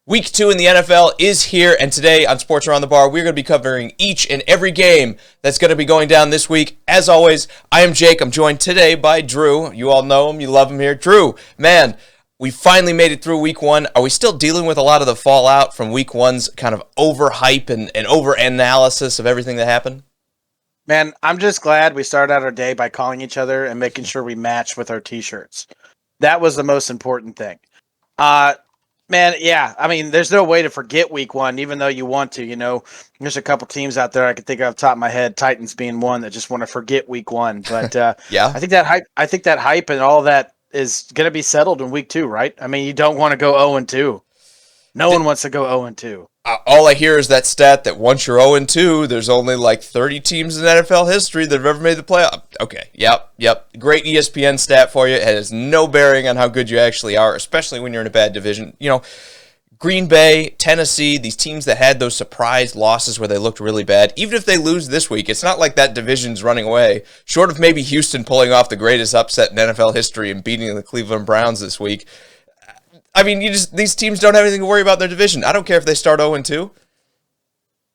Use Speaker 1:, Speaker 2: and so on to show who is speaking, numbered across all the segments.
Speaker 1: Week 2 in the NFL is here, and today on Sports Around the Bar, we're going to be covering each and every game that's going to be going down this week. As always, I am Jake. I'm joined today by Drew. You all know him. You love him here. Drew, man, we finally made it through Week 1. Are we still dealing with a lot of the fallout from Week 1's kind of overhype and over-analysis of everything that happened?
Speaker 2: Man, I'm just glad we started out our day by calling each other and making sure we matched with our T-shirts. That was the most important thing. Man, yeah, I mean, there's no way to forget Week 1, even though you want to, you know. There's a couple teams out there I can think of off the top of my head, Titans being one, that just want to forget Week 1. But
Speaker 1: yeah,
Speaker 2: I think that hype and all that is going to be settled in Week 2, right? I mean, you don't want to go 0-2. No one wants to go 0-2.
Speaker 1: All I hear is that stat that once you're 0-2, there's only like 30 teams in NFL history that have ever made the playoff. Okay, yep. Great ESPN stat for you. It has no bearing on how good you actually are, especially when you're in a bad division. You know, Green Bay, Tennessee, these teams that had those surprise losses where they looked really bad, even if they lose this week, it's not like that division's running away. Short of maybe Houston pulling off the greatest upset in NFL history and beating the Cleveland Browns this week. I mean, these teams don't have anything to worry about their division. I don't care if they start 0-2.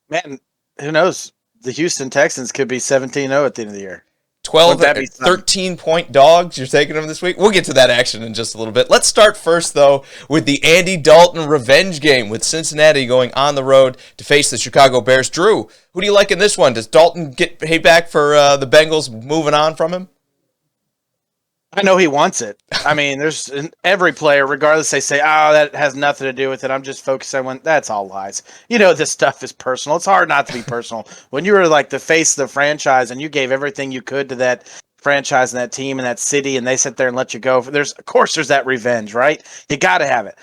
Speaker 2: Man, who knows? The Houston Texans could be 17-0 at the end of the year.
Speaker 1: 13-point dogs. You're taking them this week? We'll get to that action in just a little bit. Let's start first, though, with the Andy Dalton revenge game with Cincinnati going on the road to face the Chicago Bears. Drew, who do you like in this one? Does Dalton get payback for the Bengals moving on from him?
Speaker 2: I know he wants it. I mean, there's every player, regardless, they say, oh, that has nothing to do with it. I'm just focused on that's all lies. You know, this stuff is personal. It's hard not to be personal. When you were like the face of the franchise and you gave everything you could to that franchise and that team and that city, and they sit there and let you go, of course there's that revenge, right? You got to have it.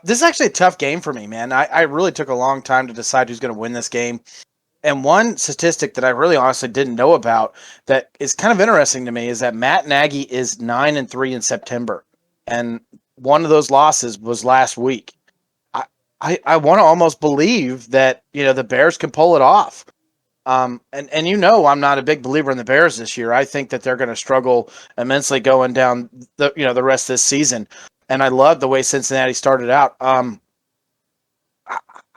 Speaker 2: This is actually a tough game for me, man. I really took a long time to decide who's going to win this game. And one statistic that I really honestly didn't know about that is kind of interesting to me is that Matt Nagy is 9-3 in September. And one of those losses was last week. I want to almost believe that, you know, the Bears can pull it off. And you know, I'm not a big believer in the Bears this year. I think that they're going to struggle immensely going down the rest of this season. And I love the way Cincinnati started out.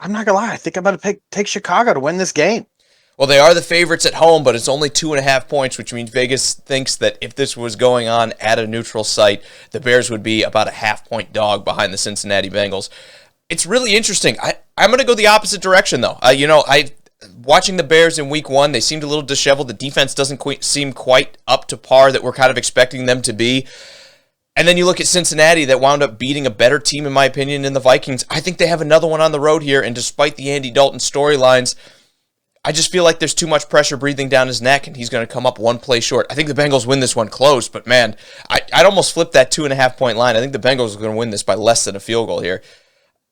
Speaker 2: I'm not gonna lie. I think I'm gonna take Chicago to win this game.
Speaker 1: Well, they are the favorites at home, but it's only 2.5 points, which means Vegas thinks that if this was going on at a neutral site, the Bears would be about a half-point dog behind the Cincinnati Bengals. It's really interesting. I'm gonna go the opposite direction, though. Watching the Bears in Week 1, they seemed a little disheveled. The defense doesn't seem quite up to par that we're kind of expecting them to be. And then you look at Cincinnati that wound up beating a better team, in my opinion, in the Vikings. I think they have another one on the road here, and despite the Andy Dalton storylines, I just feel like there's too much pressure breathing down his neck, and he's going to come up one play short. I think the Bengals win this one close, but man, I'd almost flip that 2.5-point line. I think the Bengals are going to win this by less than a field goal here.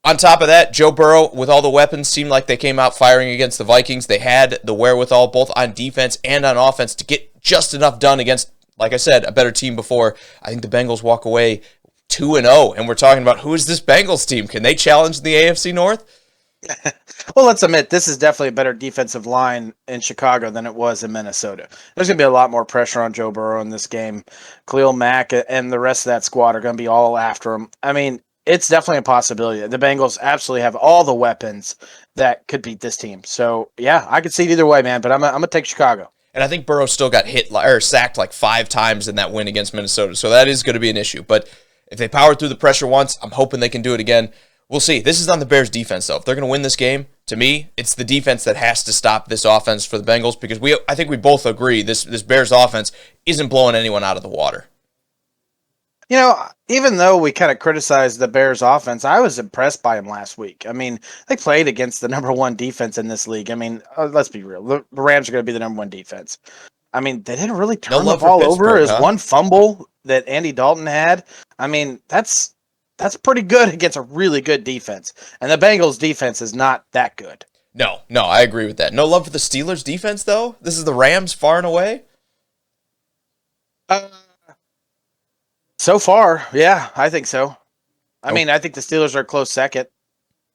Speaker 1: On top of that, Joe Burrow, with all the weapons, seemed like they came out firing against the Vikings. They had the wherewithal, both on defense and on offense, to get just enough done against, like I said, a better team before. I think the Bengals walk away 2-0, and we're talking about who is this Bengals team? Can they challenge the AFC North?
Speaker 2: Well, let's admit, this is definitely a better defensive line in Chicago than it was in Minnesota. There's going to be a lot more pressure on Joe Burrow in this game. Khalil Mack and the rest of that squad are going to be all after him. I mean, it's definitely a possibility. The Bengals absolutely have all the weapons that could beat this team. So, yeah, I could see it either way, man, but I'm going to take Chicago.
Speaker 1: And I think Burrow still got sacked like 5 times in that win against Minnesota. So that is going to be an issue. But if they power through the pressure once, I'm hoping they can do it again. We'll see. This is on the Bears' defense, though. If they're going to win this game, to me, it's the defense that has to stop this offense for the Bengals, because I think we both agree this Bears offense isn't blowing anyone out of the water.
Speaker 2: You know, even though we kind of criticized the Bears offense, I was impressed by them last week. I mean, they played against the number 1 defense in this league. I mean, let's be real. The Rams are going to be the number 1 defense. I mean, they didn't really turn the ball over. As one fumble that Andy Dalton had. I mean, that's pretty good against a really good defense. And the Bengals defense is not that good.
Speaker 1: No, I agree with that. No love for the Steelers defense, though? This is the Rams far and away?
Speaker 2: So far, yeah, I think so. I mean, I think the Steelers are a close second.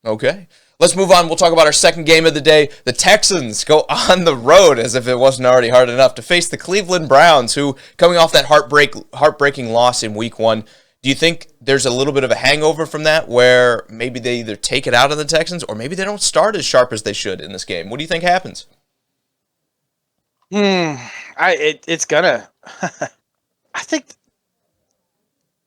Speaker 1: Okay. Let's move on. We'll talk about our second game of the day. The Texans go on the road, as if it wasn't already hard enough, to face the Cleveland Browns, who, coming off that heartbreaking loss in Week 1, Do you think there's a little bit of a hangover from that where maybe they either take it out of the Texans or maybe they don't start as sharp as they should in this game? What do you think happens?
Speaker 2: It's gonna. I think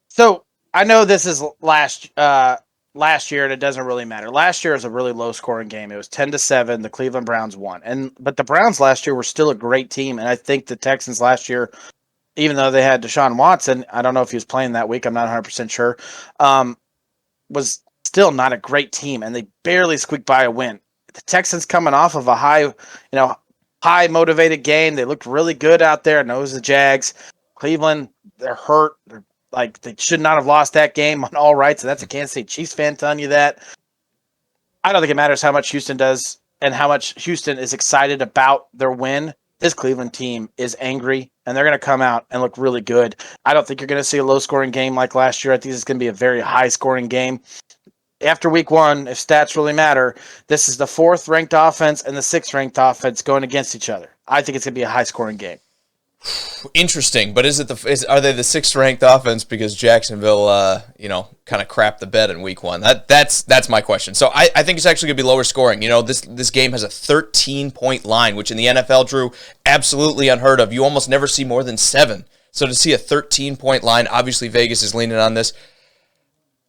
Speaker 2: so. I know this is last year, and it doesn't really matter. Last year was a really low scoring game. It was 10-7. The Cleveland Browns won, but the Browns last year were still a great team, and I think the Texans last year, even though they had Deshaun Watson, I don't know if he was playing that week. I'm not 100% sure. Was still not a great team, and they barely squeaked by a win. The Texans coming off of a high motivated game. They looked really good out there. Knows the Jags. Cleveland, they're hurt. They should not have lost that game on all rights. And that's a Kansas City Chiefs fan telling you that. I don't think it matters how much Houston does and how much Houston is excited about their win. This Cleveland team is angry, and they're going to come out and look really good. I don't think you're going to see a low-scoring game like last year. I think it's going to be a very high-scoring game. After week one, if stats really matter, this is the 4th-ranked offense and the 6th-ranked offense going against each other. I think it's going to be a high-scoring game.
Speaker 1: Interesting, but are they the 6th-ranked offense because Jacksonville, kind of crapped the bed in week one? That's my question. So I think it's actually going to be lower scoring. This game has a 13-point line, which in the NFL, Drew, absolutely unheard of. You almost never see more than 7. So to see a 13-point line, obviously Vegas is leaning on this.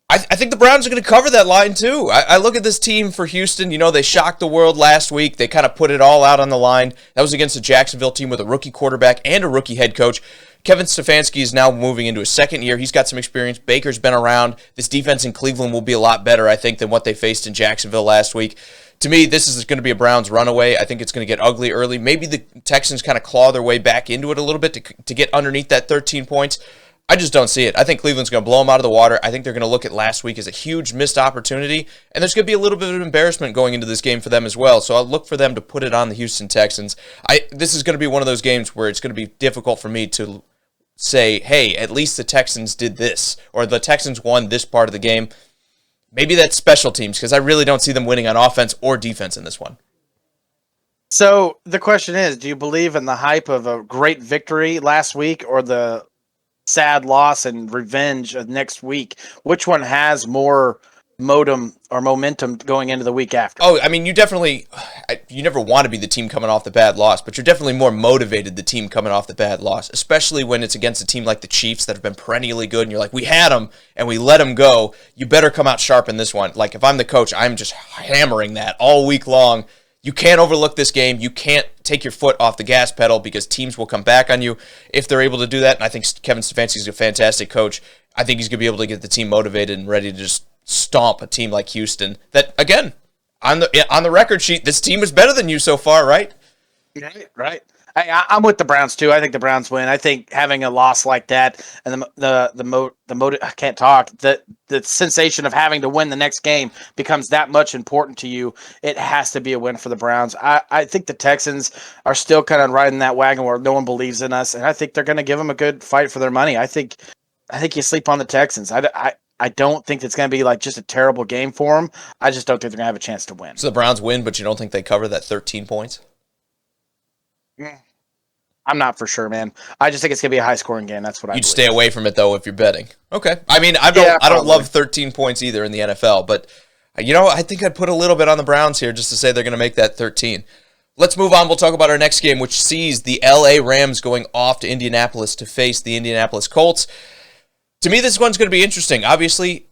Speaker 1: I think the Browns are going to cover that line too. I look at this team for Houston. They shocked the world last week. They kind of put it all out on the line. That was against a Jacksonville team with a rookie quarterback and a rookie head coach. Kevin Stefanski is now moving into his 2nd year. He's got some experience. Baker's been around. This defense in Cleveland will be a lot better, I think, than what they faced in Jacksonville last week. To me, this is going to be a Browns runaway. I think it's going to get ugly early. Maybe the Texans kind of claw their way back into it a little bit to get underneath that 13 points. I just don't see it. I think Cleveland's going to blow them out of the water. I think they're going to look at last week as a huge missed opportunity, and there's going to be a little bit of embarrassment going into this game for them as well. So I'll look for them to put it on the Houston Texans. This is going to be one of those games where it's going to be difficult for me to say, hey, at least the Texans did this, or the Texans won this part of the game. Maybe that's special teams, because I really don't see them winning on offense or defense in this one.
Speaker 2: So the question is, do you believe in the hype of a great victory last week or the sad loss and revenge of next week? Which one has more momentum going into the week after?
Speaker 1: Oh, I mean, you never want to be the team coming off the bad loss, but you're definitely more motivated, the team coming off the bad loss, especially when it's against a team like the Chiefs that have been perennially good, and you're like, we had them, and we let them go. You better come out sharp in this one. Like, if I'm the coach, I'm just hammering that all week long. You can't overlook this game. You can't take your foot off the gas pedal because teams will come back on you if they're able to do that. And I think Kevin Stefanski is a fantastic coach. I think he's going to be able to get the team motivated and ready to just stomp a team like Houston. That, again, on the record sheet, this team is better than you so far, right?
Speaker 2: Right. I'm with the Browns too. I think the Browns win. I think having a loss like that and I can't talk. The sensation of having to win the next game becomes that much important to you. It has to be a win for the Browns. I think the Texans are still kind of riding that wagon where no one believes in us, and I think they're going to give them a good fight for their money. I think you sleep on the Texans. I don't think it's going to be like just a terrible game for them. I just don't think they're going to have a chance to win.
Speaker 1: So the Browns win, but you don't think they cover that 13 points?
Speaker 2: I'm not for sure, man. I just think it's gonna be a high scoring game. That's what I believe.
Speaker 1: You'd stay away from it though if you're betting. Okay. I mean, I don't love 13 points either in the NFL, but I think I'd put a little bit on the Browns here just to say they're gonna make that 13. Let's move on. We'll talk about our next game, which sees the LA Rams going off to Indianapolis to face the Indianapolis Colts. To me, this one's gonna be interesting. Obviously,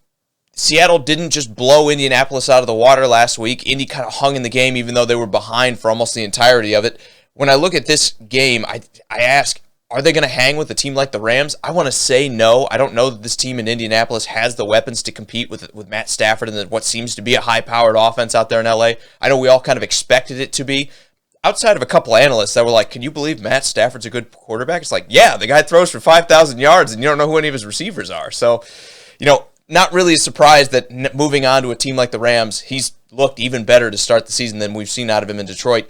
Speaker 1: Seattle didn't just blow Indianapolis out of the water last week. Indy kind of hung in the game even though they were behind for almost the entirety of it. When I look at this game, I ask, are they going to hang with a team like the Rams? I want to say no. I don't know that this team in Indianapolis has the weapons to compete with Matt Stafford and what seems to be a high-powered offense out there in LA. I know we all kind of expected it to be. Outside of a couple analysts that were like, can you believe Matt Stafford's a good quarterback? It's like, yeah, the guy throws for 5,000 yards and you don't know who any of his receivers are. So, not really a surprise that moving on to a team like the Rams, he's looked even better to start the season than we've seen out of him in Detroit.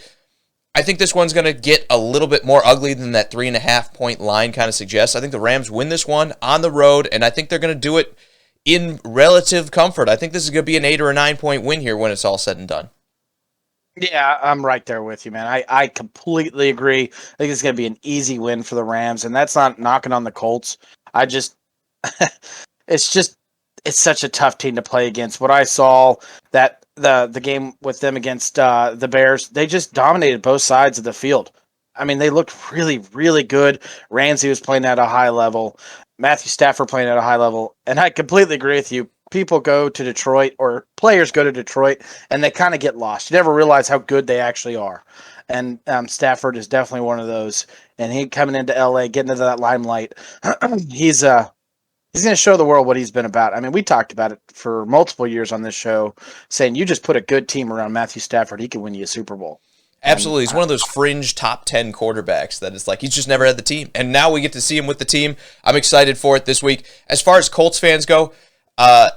Speaker 1: I think this one's going to get a little bit more ugly than that 3.5-point line kind of suggests. I think the Rams win this one on the road, and I think they're going to do it in relative comfort. I think this is going to be an 8 or a 9-point win here when it's all said and done.
Speaker 2: Yeah, I'm right there with you, man. I completely agree. I think it's going to be an easy win for the Rams, and that's not knocking on the Colts. I just it's such a tough team to play against. What I saw that the game with them against the Bears, they just dominated both sides of the field. I mean, they looked really, really good. Ramsey was playing at a high level. Matthew Stafford playing at a high level. And I completely agree with you. People go to Detroit, or players go to Detroit, and they kind of get lost. You never realize how good they actually are. And Stafford is definitely one of those. And he coming into LA, getting into that limelight, he's going to show the world what he's been about. I mean, we talked about it for multiple years on this show, saying you just put a good team around Matthew Stafford, he can win you a Super Bowl.
Speaker 1: Absolutely. He's one of those fringe top 10 quarterbacks that is like, he's just never had the team. And now we get to see him with the team. I'm excited for it this week. As far as Colts fans go,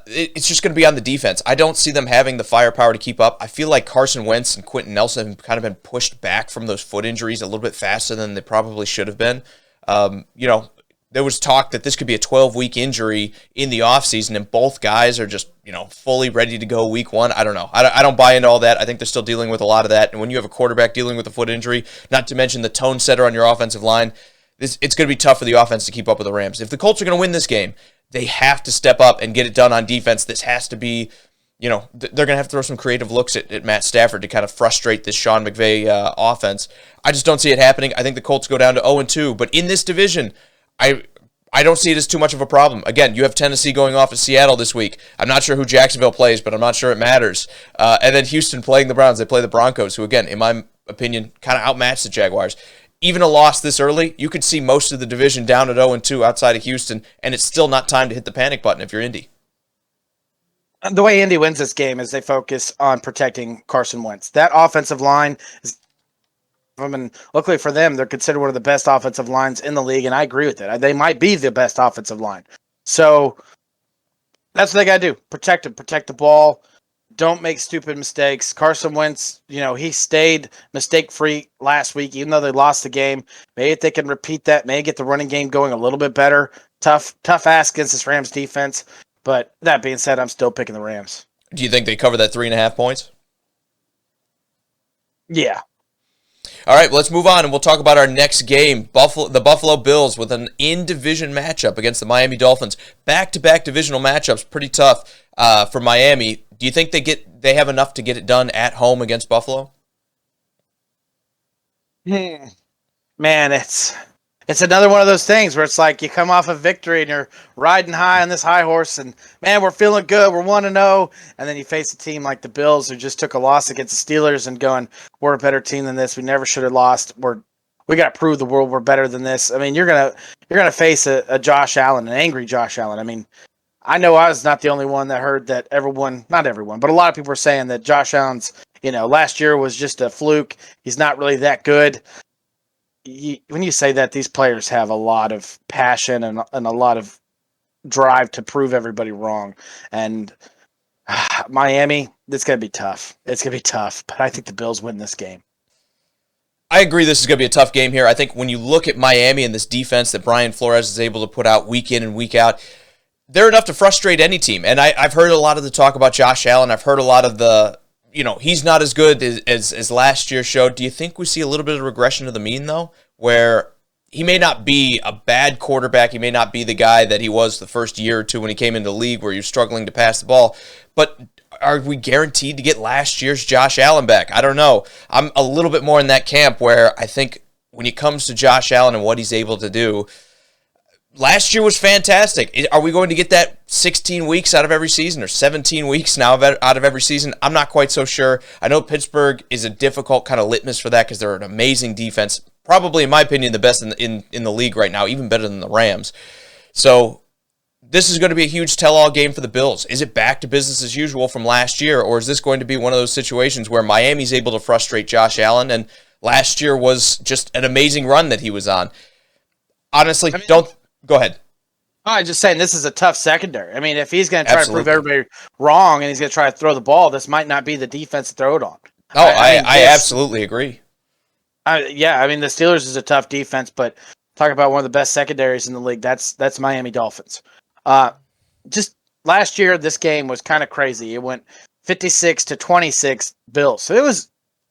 Speaker 1: it's just going to be on the defense. I don't see them having the firepower to keep up. I feel like Carson Wentz and Quentin Nelson have kind of been pushed back from those foot injuries a little bit faster than they probably should have been. There was talk that this could be a 12-week injury in the offseason, and both guys are just, fully ready to go week one. I don't know. I don't buy into all that. I think they're still dealing with a lot of that. And when you have a quarterback dealing with a foot injury, not to mention the tone setter on your offensive line, it's going to be tough for the offense to keep up with the Rams. If the Colts are going to win this game, they have to step up and get it done on defense. This has to be, they're going to have to throw some creative looks at Matt Stafford to kind of frustrate this Sean McVay offense. I just don't see it happening. I think the Colts go down to 0-2. But in this division, I don't see it as too much of a problem. Again, you have Tennessee going off at Seattle this week. I'm not sure who Jacksonville plays, but I'm not sure it matters. And then Houston playing the Browns. They play the Broncos, who, again, in my opinion, kind of outmatched the Jaguars. Even a loss this early, you could see most of the division down at 0-2 outside of Houston, and it's still not time to hit the panic button if you're Indy.
Speaker 2: The way Indy wins this game is they focus on protecting Carson Wentz. That offensive line is, and luckily for them, they're considered one of the best offensive lines in the league, and I agree with it. They might be the best offensive line. So that's what they got to do. Protect him. Protect the ball. Don't make stupid mistakes. Carson Wentz, he stayed mistake-free last week, even though they lost the game. Maybe if they can repeat that, maybe get the running game going a little bit better. Tough ask against this Rams defense. But that being said, I'm still picking the Rams.
Speaker 1: Do you think they cover that 3.5 points?
Speaker 2: Yeah.
Speaker 1: All right, let's move on, and we'll talk about our next game. The Buffalo Bills with an in-division matchup against the Miami Dolphins. Back-to-back divisional matchups, pretty tough for Miami. Do you think they have enough to get it done at home against Buffalo?
Speaker 2: Man, it's another one of those things where it's like you come off a victory and you're riding high on this high horse, and man, we're feeling good. We're 1-0, and then you face a team like the Bills who just took a loss against the Steelers and going, "We're a better team than this. We never should have lost. We got to prove the world we're better than this." I mean, you're gonna face a Josh Allen, an angry Josh Allen. I mean, I know I was not the only one that heard that not everyone, but a lot of people were saying that Josh Allen's, last year was just a fluke. He's not really that good. When you say that, these players have a lot of passion and a lot of drive to prove everybody wrong. And Miami, it's going to be tough. It's going to be tough, but I think the Bills win this game.
Speaker 1: I agree this is going to be a tough game here. I think when you look at Miami and this defense that Brian Flores is able to put out week in and week out, they're enough to frustrate any team. And I've heard a lot of the talk about Josh Allen. I've heard a lot of the he's not as good as last year showed. Do you think we see a little bit of regression to the mean, though, where he may not be a bad quarterback, he may not be the guy that he was the first year or two when he came into the league where you're struggling to pass the ball, but are we guaranteed to get last year's Josh Allen back? I don't know. I'm a little bit more in that camp where I think when it comes to Josh Allen and what he's able to do, last year was fantastic. Are we going to get that 16 weeks out of every season or 17 weeks now out of every season? I'm not quite so sure. I know Pittsburgh is a difficult kind of litmus for that because they're an amazing defense. Probably, in my opinion, the best in the league right now, even better than the Rams. So this is going to be a huge tell-all game for the Bills. Is it back to business as usual from last year, or is this going to be one of those situations where Miami's able to frustrate Josh Allen, and last year was just an amazing run that he was on? Honestly, Go ahead.
Speaker 2: I'm just saying this is a tough secondary. I mean, if he's going to try to prove everybody wrong and he's going to try to throw the ball, this might not be the defense to throw it on.
Speaker 1: I absolutely agree.
Speaker 2: I mean, the Steelers is a tough defense, but talk about one of the best secondaries in the league. That's Miami Dolphins. Just last year, this game was kind of crazy. It went 56-26 Bills. So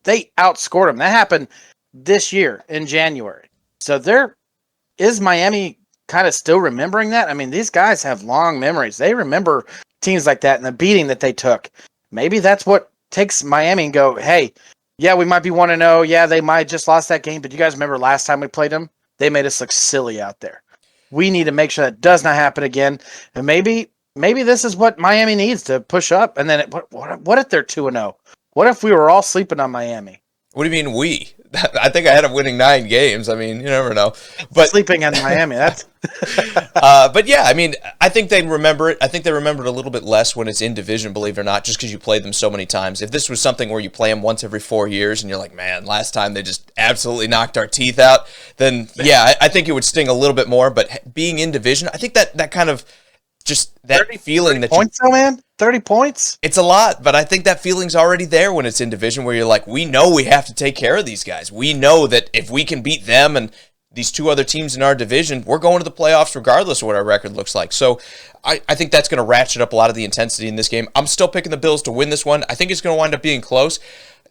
Speaker 2: they outscored them. That happened this year in January. So is Miami kind of still remembering that. I mean, these guys have long memories. They remember teams like that and the beating that they took. Maybe that's what takes Miami and go, hey, yeah, we might be 1-0. Yeah, they might just lost that game, but you guys remember last time we played them? They made us look silly out there. We need to make sure that does not happen again. And maybe this is what Miami needs to push up. And then what if they're 2-0? What if we were all sleeping on Miami?
Speaker 1: What do you mean we? I think I had them winning 9 games. I mean, you never know. But
Speaker 2: sleeping on Miami, that's.
Speaker 1: But yeah, I mean, I think they remember it. I think they remember it a little bit less when it's in division, believe it or not, just because you played them so many times. If this was something where you play them once every 4 years and you're like, man, last time they just absolutely knocked our teeth out, then yeah, I think it would sting a little bit more. But being in division, I think that kind of just that
Speaker 2: 30
Speaker 1: feeling that
Speaker 2: points, though, man. 30 points.
Speaker 1: It's a lot, but I think that feeling's already there when it's in division where you're like, we know we have to take care of these guys. We know that if we can beat them and these 2 other teams in our division, we're going to the playoffs regardless of what our record looks like. So I think that's going to ratchet up a lot of the intensity in this game. I'm still picking the Bills to win this one. I think it's going to wind up being close.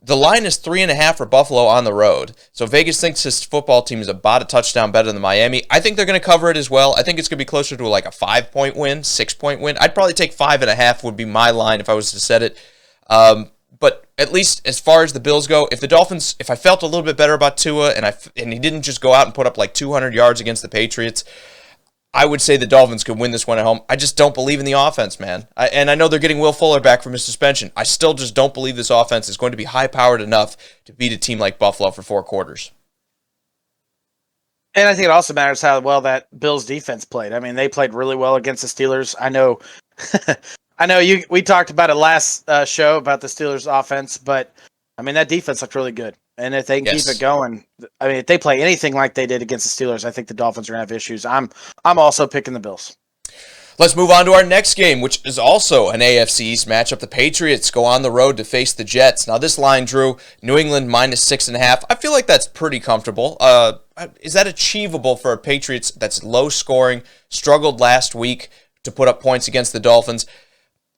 Speaker 1: The line is 3.5 for Buffalo on the road. So Vegas thinks this football team is about a touchdown better than Miami. I think they're going to cover it as well. I think it's going to be closer to like a 5-point win, 6-point win. I'd probably take 5.5 would be my line if I was to set it. But at least as far as the Bills go, if I felt a little bit better about Tua and he didn't just go out and put up like 200 yards against the Patriots, I would say the Dolphins could win this one at home. I just don't believe in the offense, man. And I know they're getting Will Fuller back from his suspension. I still just don't believe this offense is going to be high-powered enough to beat a team like Buffalo for 4 quarters.
Speaker 2: And I think it also matters how well that Bills defense played. I mean, they played really well against the Steelers. I know we talked about it last show about the Steelers offense, but I mean, that defense looked really good. And if they can keep it going, I mean, if they play anything like they did against the Steelers, I think the Dolphins are going to have issues. I'm also picking the Bills.
Speaker 1: Let's move on to our next game, which is also an AFC East matchup. The Patriots go on the road to face the Jets. Now, this line, Drew, New England -6.5. I feel like that's pretty comfortable. Is that achievable for a Patriots that's low scoring, struggled last week to put up points against the Dolphins?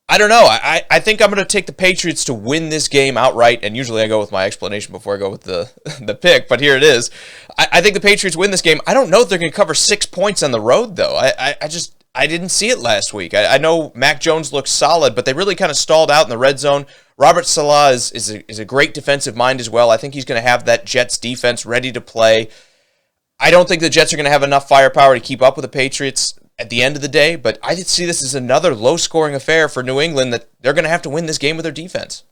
Speaker 1: I don't know. I think I'm going to take the Patriots to win this game outright, and usually I go with my explanation before I go with the pick, but here it is. I think the Patriots win this game. I don't know if they're going to cover 6 points on the road, though. I didn't see it last week. I know Mac Jones looks solid, but they really kind of stalled out in the red zone. Robert Saleh is a great defensive mind as well. I think he's going to have that Jets defense ready to play. I don't think the Jets are going to have enough firepower to keep up with the Patriots at the end of the day, but I did see this as another low-scoring affair for New England that they're going to have to win this game with their defense.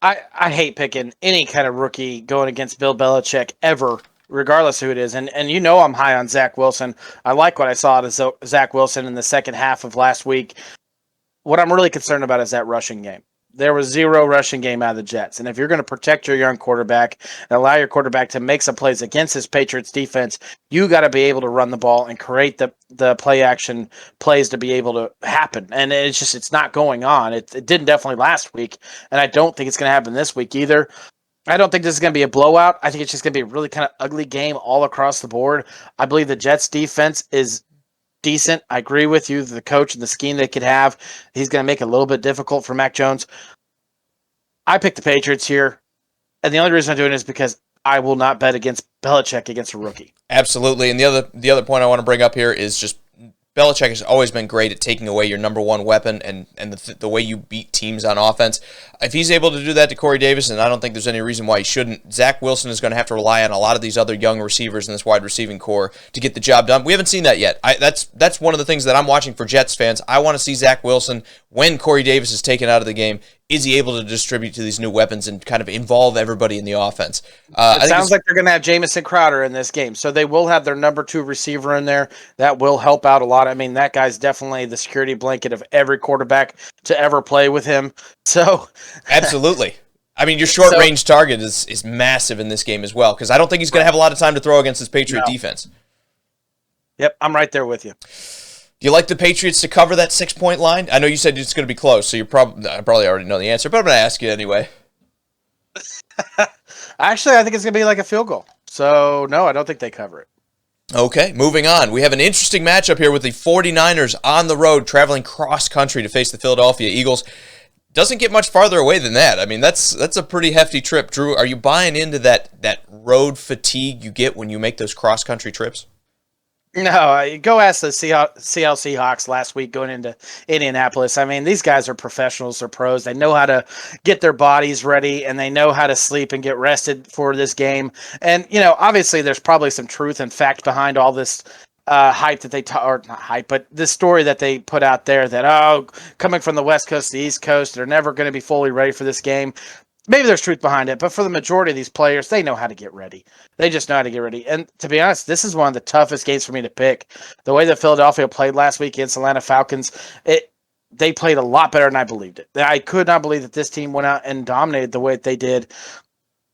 Speaker 2: I hate picking any kind of rookie going against Bill Belichick ever, regardless who it is. And you know I'm high on Zach Wilson. I like what I saw out of Zach Wilson in the second half of last week. What I'm really concerned about is that rushing game. There was 0 rushing game out of the Jets. And if you're going to protect your young quarterback and allow your quarterback to make some plays against his Patriots defense, you got to be able to run the ball and create the play action plays to be able to happen. And it's not going on. It didn't definitely last week. And I don't think it's going to happen this week either. I don't think this is going to be a blowout. I think it's just going to be a really kind of ugly game all across the board. I believe the Jets defense is decent. I agree with you. The coach and the scheme they could have, he's going to make it a little bit difficult for Mac Jones. I picked the Patriots here, and the only reason I'm doing it is because I will not bet against Belichick against a rookie.
Speaker 1: Absolutely, and the other point I want to bring up here is just Belichick has always been great at taking away your number one weapon and the way you beat teams on offense. If he's able to do that to Corey Davis, and I don't think there's any reason why he shouldn't, Zach Wilson is going to have to rely on a lot of these other young receivers in this wide receiving core to get the job done. We haven't seen that yet. That's one of the things that I'm watching for Jets fans. I want to see Zach Wilson, when Corey Davis is taken out of the game, is he able to distribute to these new weapons and kind of involve everybody in the offense?
Speaker 2: It sounds like they're going to have Jamison Crowder in this game, so they will have their number 2 receiver in there. That will help out a lot. I mean, that guy's definitely the security blanket of every quarterback to ever play with him. So,
Speaker 1: absolutely. I mean, your short-range target is massive in this game as well, because I don't think he's going to have a lot of time to throw against this Patriot defense.
Speaker 2: Yep, I'm right there with you.
Speaker 1: Do you like the Patriots to cover that 6-point line? I know you said it's going to be close, so I probably already know the answer, but I'm going to ask you anyway.
Speaker 2: Actually, I think it's going to be like a field goal. So, no, I don't think they cover it.
Speaker 1: Okay, moving on. We have an interesting matchup here with the 49ers on the road, traveling cross-country to face the Philadelphia Eagles. Doesn't get much farther away than that. I mean, that's a pretty hefty trip. Drew, are you buying into that road fatigue you get when you make those cross-country trips?
Speaker 2: No, go ask the Seattle Seahawks last week going into Indianapolis. I mean, these guys are professionals, they're pros. They know how to get their bodies ready and they know how to sleep and get rested for this game. And, obviously there's probably some truth and fact behind all this hype that or not hype, but this story that they put out there that, coming from the West Coast to the East Coast, they're never going to be fully ready for this game. Maybe there's truth behind it, but for the majority of these players, they know how to get ready. They just know how to get ready. And to be honest, this is one of the toughest games for me to pick. The way that Philadelphia played last week against Atlanta Falcons, they played a lot better than I believed it. I could not believe that this team went out and dominated the way that they did.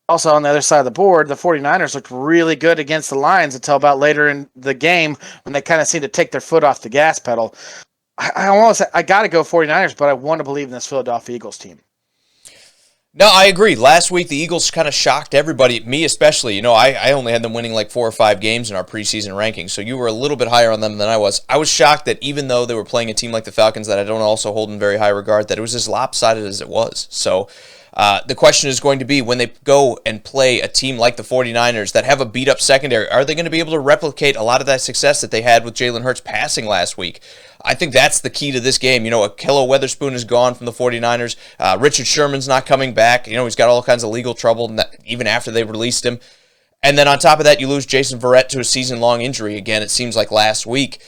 Speaker 2: Also, on the other side of the board, the 49ers looked really good against the Lions until about later in the game when they kind of seemed to take their foot off the gas pedal. I got to go 49ers, but I want to believe in this Philadelphia Eagles team.
Speaker 1: No, I agree. Last week, the Eagles kind of shocked everybody, me especially. I only had them winning like 4 or 5 games in our preseason rankings, so you were a little bit higher on them than I was. I was shocked that even though they were playing a team like the Falcons that I don't also hold in very high regard, that it was as lopsided as it was. So the question is going to be, when they go and play a team like the 49ers that have a beat-up secondary, are they going to be able to replicate a lot of that success that they had with Jalen Hurts passing last week? I think that's the key to this game. Ahkello Witherspoon is gone from the 49ers. Richard Sherman's not coming back. He's got all kinds of legal trouble even after they released him. And then on top of that, you lose Jason Verrett to a season-long injury again, it seems like last week.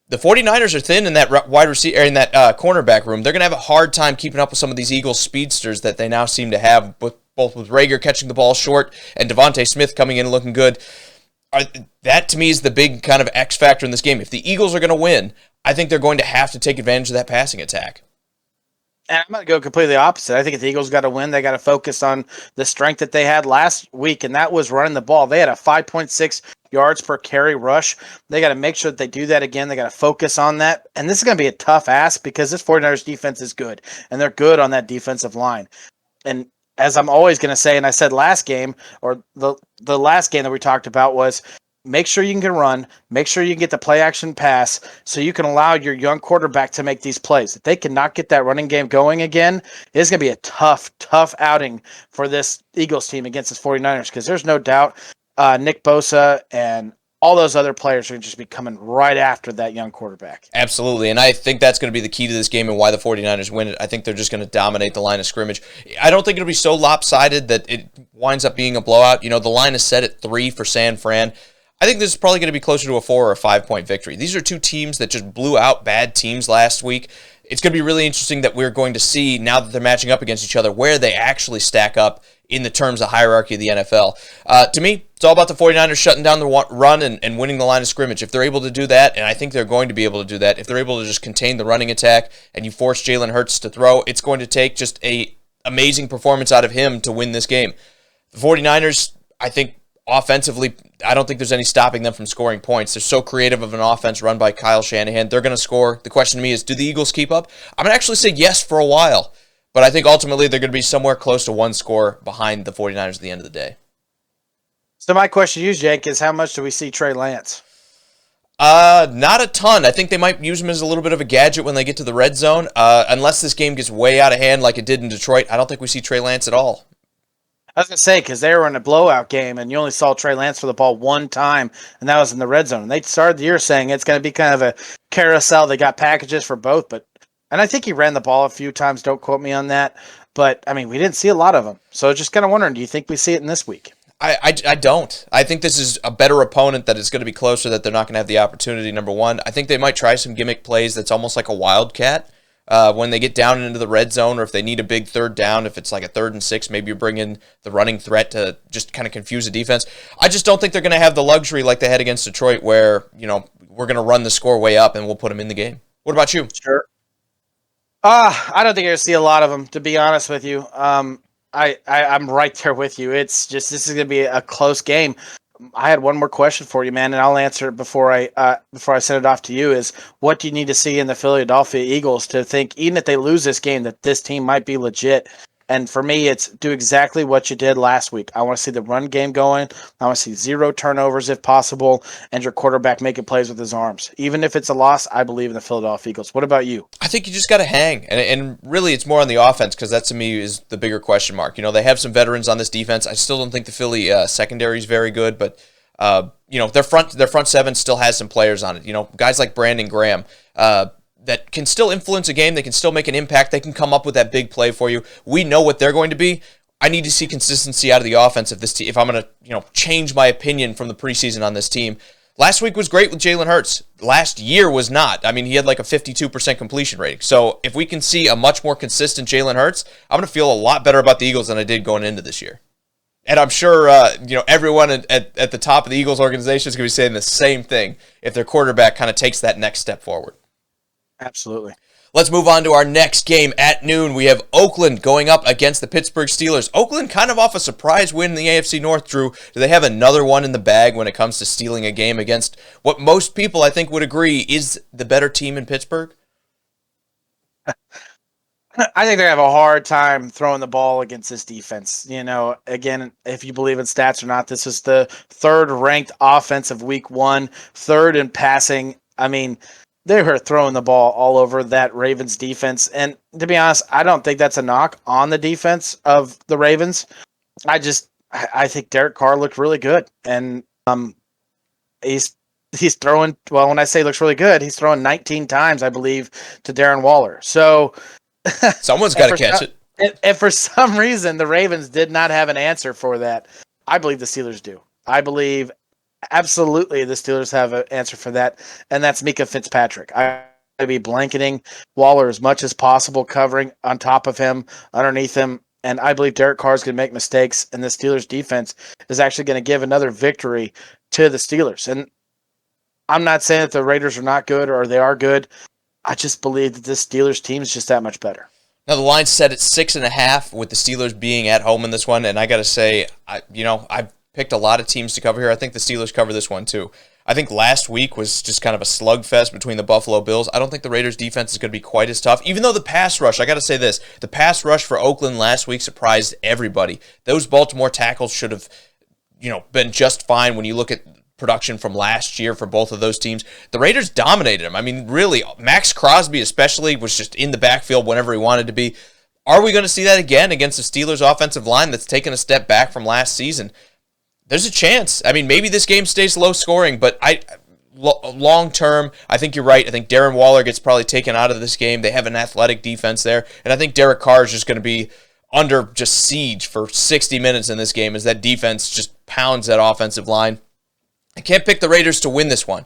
Speaker 1: The 49ers are thin in that wide receiver, in that cornerback room. They're going to have a hard time keeping up with some of these Eagles speedsters that they now seem to have, both with Rager catching the ball short and Devontae Smith coming in and looking good. That, to me, is the big kind of X factor in this game. If the Eagles are going to win, I think they're going to have to take advantage of that passing attack.
Speaker 2: And I'm going to go completely opposite. I think if the Eagles got to win, they got to focus on the strength that they had last week, and that was running the ball. They had a 5.6 yards per carry rush. They got to make sure that they do that again. They got to focus on that. And this is going to be a tough ask because this 49ers defense is good, and they're good on that defensive line. And as I'm always going to say, and I said last game, or the last game that we talked about, was make sure you can run, make sure you can get the play action pass so you can allow your young quarterback to make these plays. If they cannot get that running game going again, it's going to be a tough outing for this Eagles team against the 49ers, because there's no doubt Nick Bosa and all those other players are going to just be coming right after that young quarterback.
Speaker 1: Absolutely, and I think that's going to be the key to this game and why the 49ers win it. I think they're just going to dominate the line of scrimmage. I don't think it'll be so lopsided that it winds up being a blowout. The line is set at 3 for San Fran. I think this is probably going to be closer to a 4 or a 5-point victory. These are two teams that just blew out bad teams last week. It's going to be really interesting that we're going to see, now that they're matching up against each other, where they actually stack up in the terms of hierarchy of the NFL. To me, it's all about the 49ers shutting down the run and winning the line of scrimmage. If they're able to do that, and I think they're going to be able to do that, if they're able to just contain the running attack and you force Jalen Hurts to throw, it's going to take just an amazing performance out of him to win this game. The 49ers, I think, offensively, I don't think there's any stopping them from scoring points. They're so creative of an offense run by Kyle Shanahan. They're going to score. The question to me is, do the Eagles keep up? I'm going to actually say yes for a while, but I think ultimately they're going to be somewhere close to 1 score behind the 49ers at the end of the day.
Speaker 2: So my question to you, Jake, is how much do we see Trey Lance?
Speaker 1: Not a ton. I think they might use him as a little bit of a gadget when they get to the red zone. Unless this game gets way out of hand like it did in Detroit, I don't think we see Trey Lance at all.
Speaker 2: I was going to say, because they were in a blowout game, and you only saw Trey Lance for the ball one time, and that was in the red zone. And they started the year saying it's going to be kind of a carousel. They got packages for both, and I think he ran the ball a few times. Don't quote me on that. But, I mean, we didn't see a lot of them. So just kind of wondering, do you think we see it in this week?
Speaker 1: I don't. I think this is a better opponent that is going to be closer, that they're not going to have the opportunity, number one. I think they might try some gimmick plays that's almost like a wildcat. When they get down into the red zone, or if they need a big third down, if it's like a 3rd and 6, maybe you bring in the running threat to just kind of confuse the defense. I just don't think they're going to have the luxury like they had against Detroit where, we're going to run the score way up and we'll put them in the game. What about you?
Speaker 2: Sure. I don't think you're going to see a lot of them, to be honest with you. I'm right there with you. It's just, this is going to be a close game. I had one more question for you, man, and I'll answer it before I send it off to you. Is what do you need to see in the Philadelphia Eagles to think, even if they lose this game, that this team might be legit? And for me, it's do exactly what you did last week. I want to see the run game going. I want to see 0 turnovers if possible, and your quarterback making plays with his arms. Even if it's a loss, I believe in the Philadelphia Eagles. What about you?
Speaker 1: I think you just got to hang. And really, it's more on the offense, because that, to me, is the bigger question mark. They have some veterans on this defense. I still don't think the Philly secondary is very good, but Their front seven still has some players on it. Guys like Brandon Graham that can still influence a game. They can still make an impact. They can come up with that big play for you. We know what they're going to be. I need to see consistency out of the offense of this team if I'm going to change my opinion from the preseason on this team. Last week was great with Jalen Hurts. Last year was not. I mean, he had like a 52% completion rating. So if we can see a much more consistent Jalen Hurts, I'm going to feel a lot better about the Eagles than I did going into this year. And I'm sure everyone at the top of the Eagles organization is going to be saying the same thing if their quarterback kind of takes that next step forward.
Speaker 2: Absolutely.
Speaker 1: Let's move on to our next game at noon. We have Oakland going up against the Pittsburgh Steelers. Oakland kind of off a surprise win in the AFC North, Drew. Do they have another one in the bag when it comes to stealing a game against what most people, I think, would agree is the better team in Pittsburgh?
Speaker 2: I think they have a hard time throwing the ball against this defense. Again, if you believe in stats or not, this is the third-ranked offense of Week 1, third in passing. I mean, they were throwing the ball all over that Ravens defense. And to be honest, I don't think that's a knock on the defense of the Ravens. I think Derek Carr looked really good. And he's throwing, well, when I say looks really good, he's throwing 19 times, I believe, to Darren Waller. So
Speaker 1: someone's got to catch it.
Speaker 2: And for some reason, the Ravens did not have an answer for that. I believe the Steelers do. I believe absolutely the Steelers have an answer for that, and that's Mika Fitzpatrick. I'm going to be blanketing Waller as much as possible, covering on top of him, underneath him, and I believe Derek Carr is going to make mistakes, and the Steelers' defense is actually going to give another victory to the Steelers. And I'm not saying that the Raiders are not good or they are good. I just believe that this Steelers team is just that much better.
Speaker 1: Now, the line's set at 6.5 with the Steelers being at home in this one, and I got to say, I've picked a lot of teams to cover here. I think the Steelers cover this one too. I think last week was just kind of a slugfest between the Buffalo Bills. I don't think the Raiders defense is going to be quite as tough, even though the pass rush, I got to say this, the pass rush for Oakland last week surprised everybody. Those Baltimore tackles should have, been just fine when you look at production from last year for both of those teams. The Raiders dominated them. I mean, really, Max Crosby especially was just in the backfield whenever he wanted to be. Are we going to see that again against the Steelers offensive line that's taken a step back from last season? There's a chance. I mean, maybe this game stays low scoring, but long term, I think you're right. I think Darren Waller gets probably taken out of this game. They have an athletic defense there, and I think Derek Carr is just going to be under just siege for 60 minutes in this game as that defense just pounds that offensive line. I can't pick the Raiders to win this one,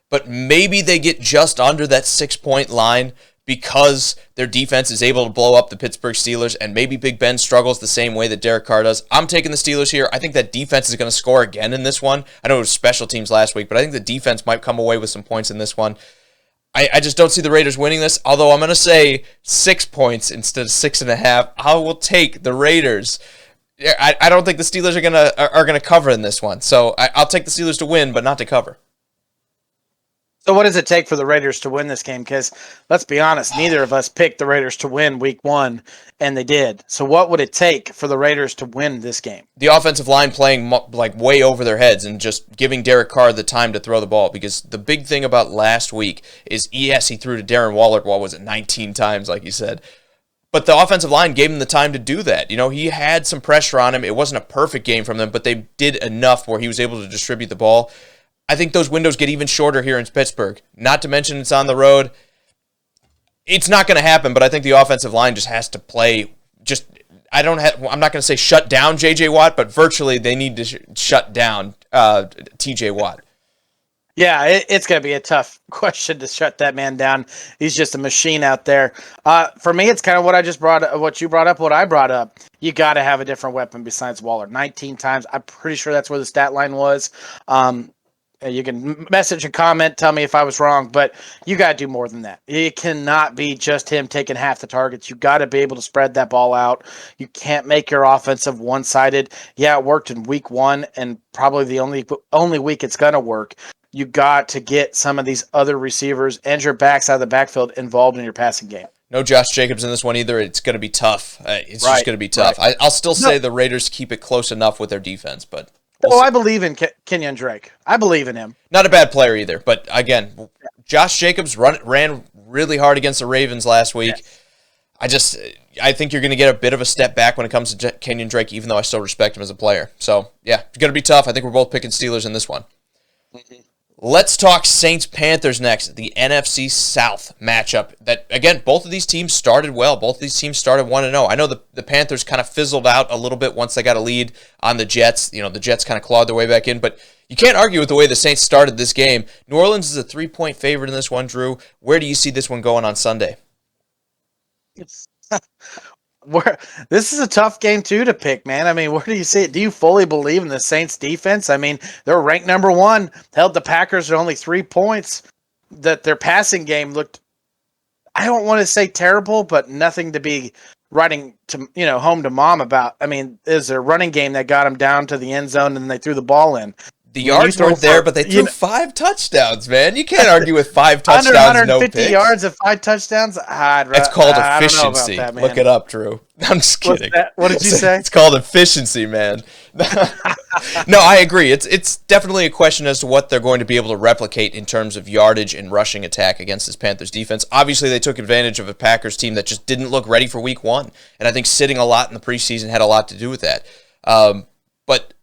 Speaker 1: but maybe they get just under that 6-point line because their defense is able to blow up the Pittsburgh Steelers, and maybe Big Ben struggles the same way that Derek Carr does. I'm taking the Steelers here. I think that defense is going to score again in this one. I know it was special teams last week, but I think the defense might come away with some points in this one. I just don't see the Raiders winning this, although I'm going to say 6 points instead of 6.5. I will take the Raiders. I don't think the Steelers are gonna cover in this one, so I'll take the Steelers to win, but not to cover.
Speaker 2: So what does it take for the Raiders to win this game? Because let's be honest, neither of us picked the Raiders to win Week 1, and they did. So what would it take for the Raiders to win this game?
Speaker 1: The offensive line playing like way over their heads and just giving Derek Carr the time to throw the ball. Because the big thing about last week is, yes, he threw to Darren Waller, 19 times, like you said. But the offensive line gave him the time to do that. He had some pressure on him. It wasn't a perfect game from them, but they did enough where he was able to distribute the ball. I think those windows get even shorter here in Pittsburgh. Not to mention it's on the road. It's not going to happen, but I think the offensive line just has to play. I'm not going to say shut down J.J. Watt, but virtually they need to shut down T.J. Watt.
Speaker 2: Yeah, it's going to be a tough question to shut that man down. He's just a machine out there. For me, it's kind of what you brought up, what I brought up. You got to have a different weapon besides Waller. 19 times. I'm pretty sure that's where the stat line was. You can message and comment, tell me if I was wrong, but you got to do more than that. It cannot be just him taking half the targets. You got to be able to spread that ball out. You can't make your offensive one-sided. Yeah, it worked in Week 1 and probably the only week it's going to work. You got to get some of these other receivers and your backs out of the backfield involved in your passing game.
Speaker 1: No Josh Jacobs in this one either. It's going to be tough. It's just going to be tough. Right. I'll still say the Raiders keep it close enough with their defense, but...
Speaker 2: I believe in Kenyon Drake. I believe in him.
Speaker 1: Not a bad player either, but again, Josh Jacobs ran really hard against the Ravens last week. Yes. I think you're going to get a bit of a step back when it comes to Kenyon Drake, even though I still respect him as a player. So, yeah, it's going to be tough. I think we're both picking Steelers in this one. Mm-hmm. Let's talk Saints-Panthers next, the NFC South matchup. That, again, both of these teams started well. Both of these teams started 1-0. I know the Panthers kind of fizzled out a little bit once they got a lead on the Jets. You know, the Jets kind of clawed their way back in, but you can't argue with the way the Saints started this game. New Orleans is a 3-point favorite in this one, Drew. Where do you see this one going on Sunday?
Speaker 2: This is a tough game too to pick, man. I mean, where do you see it? Do you fully believe in the Saints defense? I mean, they're ranked number 1, held the Packers to only 3 points. That their passing game looked, I don't want to say terrible, but nothing to be writing to, home to mom about. I mean, is their running game that got them down to the end zone and they threw the ball in.
Speaker 1: The yards weren't there, but they threw 5 touchdowns, man. You can't argue with 5 touchdowns,
Speaker 2: under 150
Speaker 1: no picks.
Speaker 2: yards of 5 touchdowns?
Speaker 1: It's called efficiency. That, Look it up, Drew. I'm just kidding.
Speaker 2: What did you say?
Speaker 1: It's called efficiency, man. No, I agree. It's definitely a question as to what they're going to be able to replicate in terms of yardage and rushing attack against this Panthers defense. Obviously, they took advantage of a Packers team that just didn't look ready for week 1, and I think sitting a lot in the preseason had a lot to do with that. But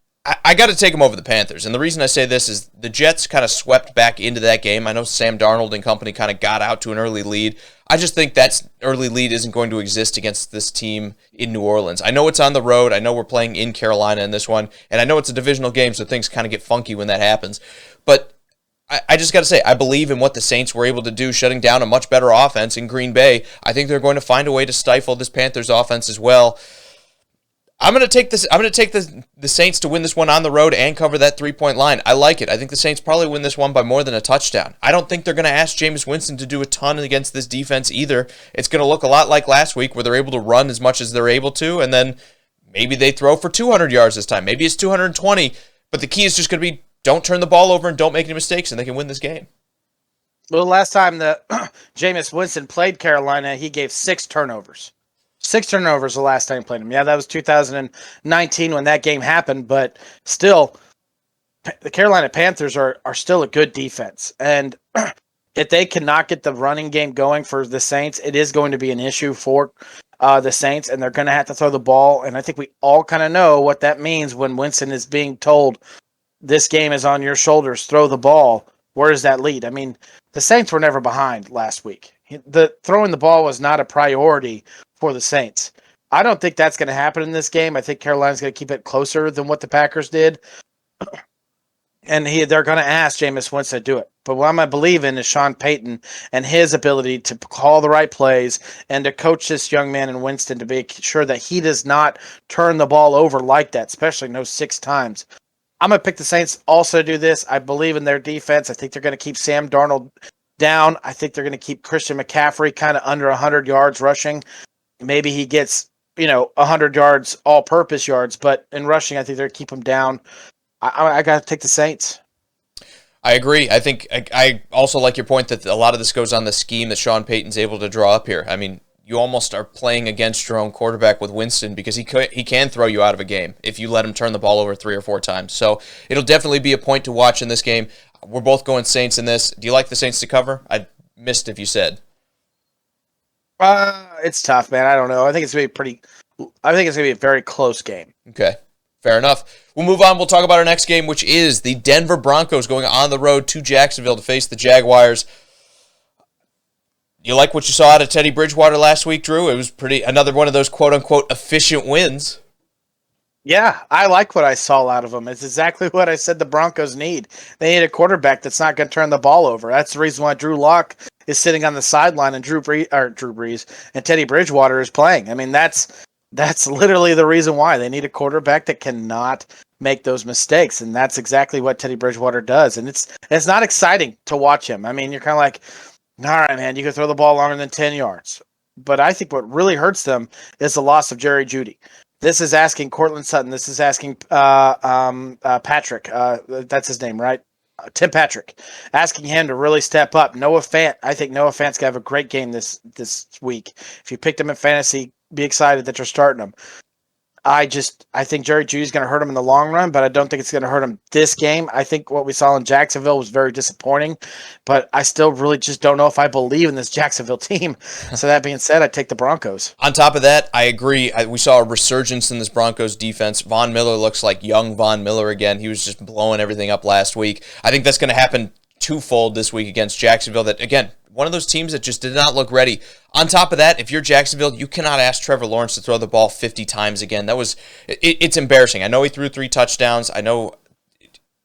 Speaker 1: I got to take them over the Panthers, and the reason I say this is the Jets kind of swept back into that game. I know Sam Darnold and company kind of got out to an early lead. I just think that early lead isn't going to exist against this team in New Orleans. I know it's on the road. I know we're playing in Carolina in this one, and I know it's a divisional game, so things kind of get funky when that happens. But I just got to say, I believe in what the Saints were able to do, shutting down a much better offense in Green Bay. I think they're going to find a way to stifle this Panthers offense as well. I'm going to take this. I'm going to take the Saints to win this one on the road and cover that 3-point line. I like it. I think the Saints probably win this one by more than a touchdown. I don't think they're going to ask Jameis Winston to do a ton against this defense either. It's going to look a lot like last week where they're able to run as much as they're able to, and then maybe they throw for 200 yards this time. Maybe it's 220, but the key is just going to be don't turn the ball over and don't make any mistakes, and they can win this game.
Speaker 2: Well, last time that Jameis Winston played Carolina, he gave 6 turnovers. 6 turnovers the last time he played him. Yeah, that was 2019 when that game happened, but still, the Carolina Panthers are still a good defense. And if they cannot get the running game going for the Saints, it is going to be an issue for the Saints, and they're going to have to throw the ball. And I think we all kind of know what that means when Winston is being told, this game is on your shoulders, throw the ball. Where does that lead? I mean, the Saints were never behind last week. Throwing the ball was not a priority for the Saints. I don't think that's going to happen in this game. I think Carolina's going to keep it closer than what the Packers did. And they're going to ask Jameis Winston to do it. But what I believe in is Sean Payton and his ability to call the right plays and to coach this young man in Winston to be sure that he does not turn the ball over like that, especially no 6 times. I'm going to pick the Saints also to do this. I believe in their defense. I think they're going to keep Sam Darnold down. I think they're going to keep Christian McCaffrey kind of under 100 yards rushing. Maybe he gets, 100 yards, all-purpose yards, but in rushing, I think they're going to keep him down. I got to take the Saints.
Speaker 1: I agree. I think I also like your point that a lot of this goes on the scheme that Sean Payton's able to draw up here. I mean, you almost are playing against your own quarterback with Winston because he can throw you out of a game if you let him turn the ball over 3 or 4 times. So it'll definitely be a point to watch in this game. We're both going Saints in this. Do you like the Saints to cover? I missed if you said.
Speaker 2: It's tough, man. I don't know. I think it's going to be a very close game.
Speaker 1: Okay. Fair enough. We'll move on. We'll talk about our next game, which is the Denver Broncos going on the road to Jacksonville to face the Jaguars. You like what you saw out of Teddy Bridgewater last week, Drew? It was another one of those quote-unquote efficient wins.
Speaker 2: Yeah, I like what I saw out of them. It's exactly what I said the Broncos need. They need a quarterback that's not going to turn the ball over. That's the reason why Drew Lock is sitting on the sideline and Drew Brees and Teddy Bridgewater is playing. I mean, that's literally the reason why. They need a quarterback that cannot make those mistakes, and that's exactly what Teddy Bridgewater does. And it's not exciting to watch him. I mean, you're kind of like, all right, man, you can throw the ball longer than 10 yards. But I think what really hurts them is the loss of Jerry Jeudy. This is asking Cortland Sutton. This is asking Patrick. That's his name, right? Tim Patrick. Asking him to really step up. Noah Fant. I think Noah Fant's going to have a great game this week. If you picked him in fantasy, be excited that you're starting him. I think Jerry Jeudy's going to hurt him in the long run, but I don't think it's going to hurt him this game. I think what we saw in Jacksonville was very disappointing, but I still really just don't know if I believe in this Jacksonville team. So that being said, I take the Broncos.
Speaker 1: On top of that, I agree. We saw a resurgence in this Broncos defense. Von Miller looks like young Von Miller again. He was just blowing everything up last week. I think that's going to happen twofold this week against Jacksonville. That, again, one of those teams that just did not look ready. On top of that, if you're Jacksonville, you cannot ask Trevor Lawrence to throw the ball 50 times again. It's embarrassing. I know he threw 3 touchdowns. I know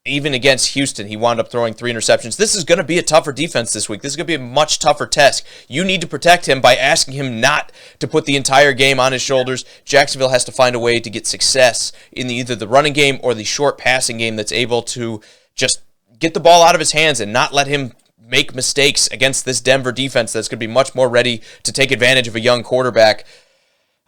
Speaker 1: even against Houston, he wound up throwing 3 interceptions. This is going to be a tougher defense this week. This is going to be a much tougher test. You need to protect him by asking him not to put the entire game on his shoulders. Jacksonville has to find a way to get success in either the running game or the short passing game that's able to just get the ball out of his hands and not let him make mistakes against this Denver defense that's going to be much more ready to take advantage of a young quarterback.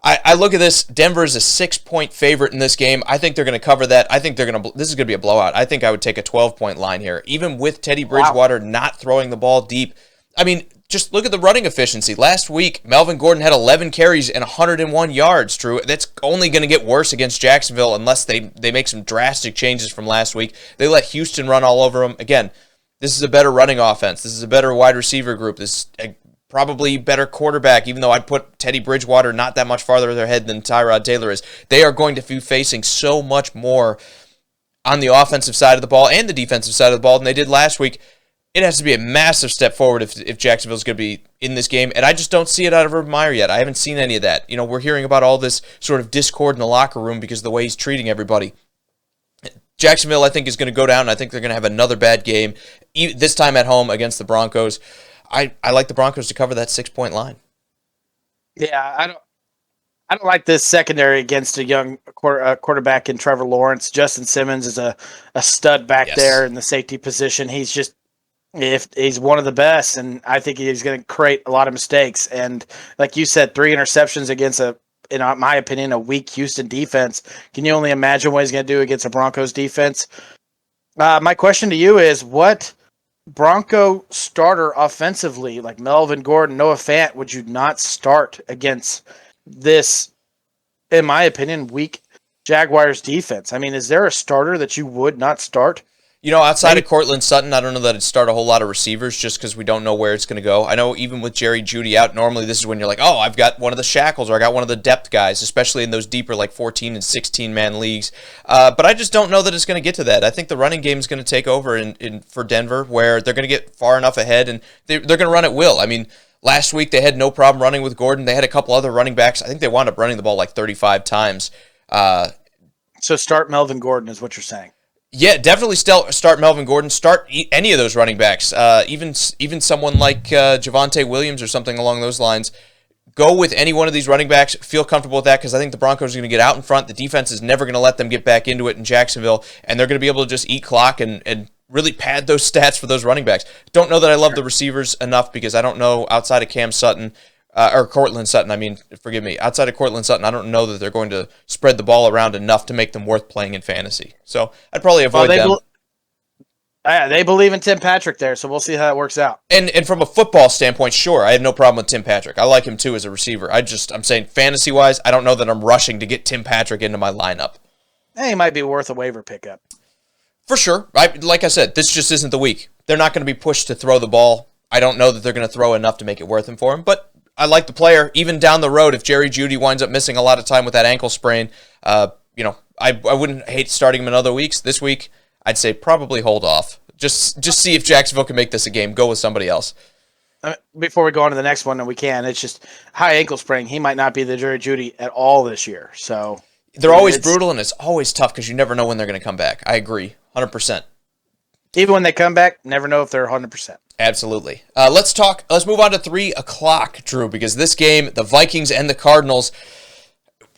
Speaker 1: I look at this. Denver is a 6-point favorite in this game. I think they're going to cover that. I think this is going to be a blowout. I think I would take a 12-point line here. Even with Teddy Bridgewater not throwing the ball deep. I mean, just look at the running efficiency. Last week, Melvin Gordon had 11 carries and 101 yards, Drew. That's only going to get worse against Jacksonville unless they make some drastic changes from last week. They let Houston run all over them. Again, this is a better running offense. This is a better wide receiver group. This is a probably better quarterback, even though I'd put Teddy Bridgewater not that much farther ahead than Tyrod Taylor is. They are going to be facing so much more on the offensive side of the ball and the defensive side of the ball than they did last week. It has to be a massive step forward if Jacksonville's going to be in this game, and I just don't see it out of Urban Meyer yet. I haven't seen any of that. You know, we're hearing about all this sort of discord in the locker room because of the way he's treating everybody. Jacksonville, I think, is going to go down. I think they're going to have another bad game, this time at home against the Broncos. I like the Broncos to cover that 6-point line.
Speaker 2: Yeah, I don't like this secondary against a young quarterback in Trevor Lawrence. Justin Simmons is a stud back there in the safety position. He's one of the best, and I think he's going to create a lot of mistakes. And like you said, 3 interceptions against in my opinion, a weak Houston defense. Can you only imagine what he's going to do against a Broncos defense? My question to you is, what Bronco starter offensively, like Melvin Gordon, Noah Fant, would you not start against this, in my opinion, weak Jaguars defense? I mean, is there a starter that you would not start?
Speaker 1: You know, outside of Cortland Sutton, I don't know that it'd start a whole lot of receivers just because we don't know where it's going to go. I know even with Jerry Jeudy out, normally this is when you're like, oh, I've got one of the shackles or I got one of the depth guys, especially in those deeper like 14 and 16-man leagues. But I just don't know that it's going to get to that. I think the running game is going to take over for Denver, where they're going to get far enough ahead and they're going to run at will. I mean, last week they had no problem running with Gordon. They had a couple other running backs. I think they wound up running the ball like 35 times.
Speaker 2: So start Melvin Gordon is what you're saying.
Speaker 1: Yeah, definitely start Melvin Gordon. Start any of those running backs, even someone like Javonte Williams or something along those lines. Go with any one of these running backs. Feel comfortable with that because I think the Broncos are going to get out in front. The defense is never going to let them get back into it in Jacksonville, and they're going to be able to just eat clock and really pad those stats for those running backs. Don't know that I love the receivers enough because I don't know outside of Cam Sutton. Or Cortland Sutton, forgive me. Outside of Cortland Sutton, I don't know that they're going to spread the ball around enough to make them worth playing in fantasy. So I'd probably avoid them.
Speaker 2: They believe in Tim Patrick there, so we'll see how that works out.
Speaker 1: And from a football standpoint, sure, I have no problem with Tim Patrick. I like him too as a receiver. I'm saying fantasy-wise, I don't know that I'm rushing to get Tim Patrick into my lineup.
Speaker 2: He might be worth a waiver pickup.
Speaker 1: For sure. Like I said, this just isn't the week. They're not going to be pushed to throw the ball. I don't know that they're going to throw enough to make it worth him for him, but I like the player. Even down the road, if Jerry Jeudy winds up missing a lot of time with that ankle sprain, I wouldn't hate starting him in other weeks. This week, I'd say probably hold off. Just see if Jacksonville can make this a game. Go with somebody else.
Speaker 2: Before we go on to the next one, and we can, it's just high ankle sprain. He might not be the Jerry Jeudy at all this year. So
Speaker 1: they're always brutal, and it's always tough because you never know when they're going to come back. I agree, 100%.
Speaker 2: Even when they come back, never know if they're 100%.
Speaker 1: Absolutely. Let's move on to 3 o'clock, Drew, because this game, the Vikings and the Cardinals,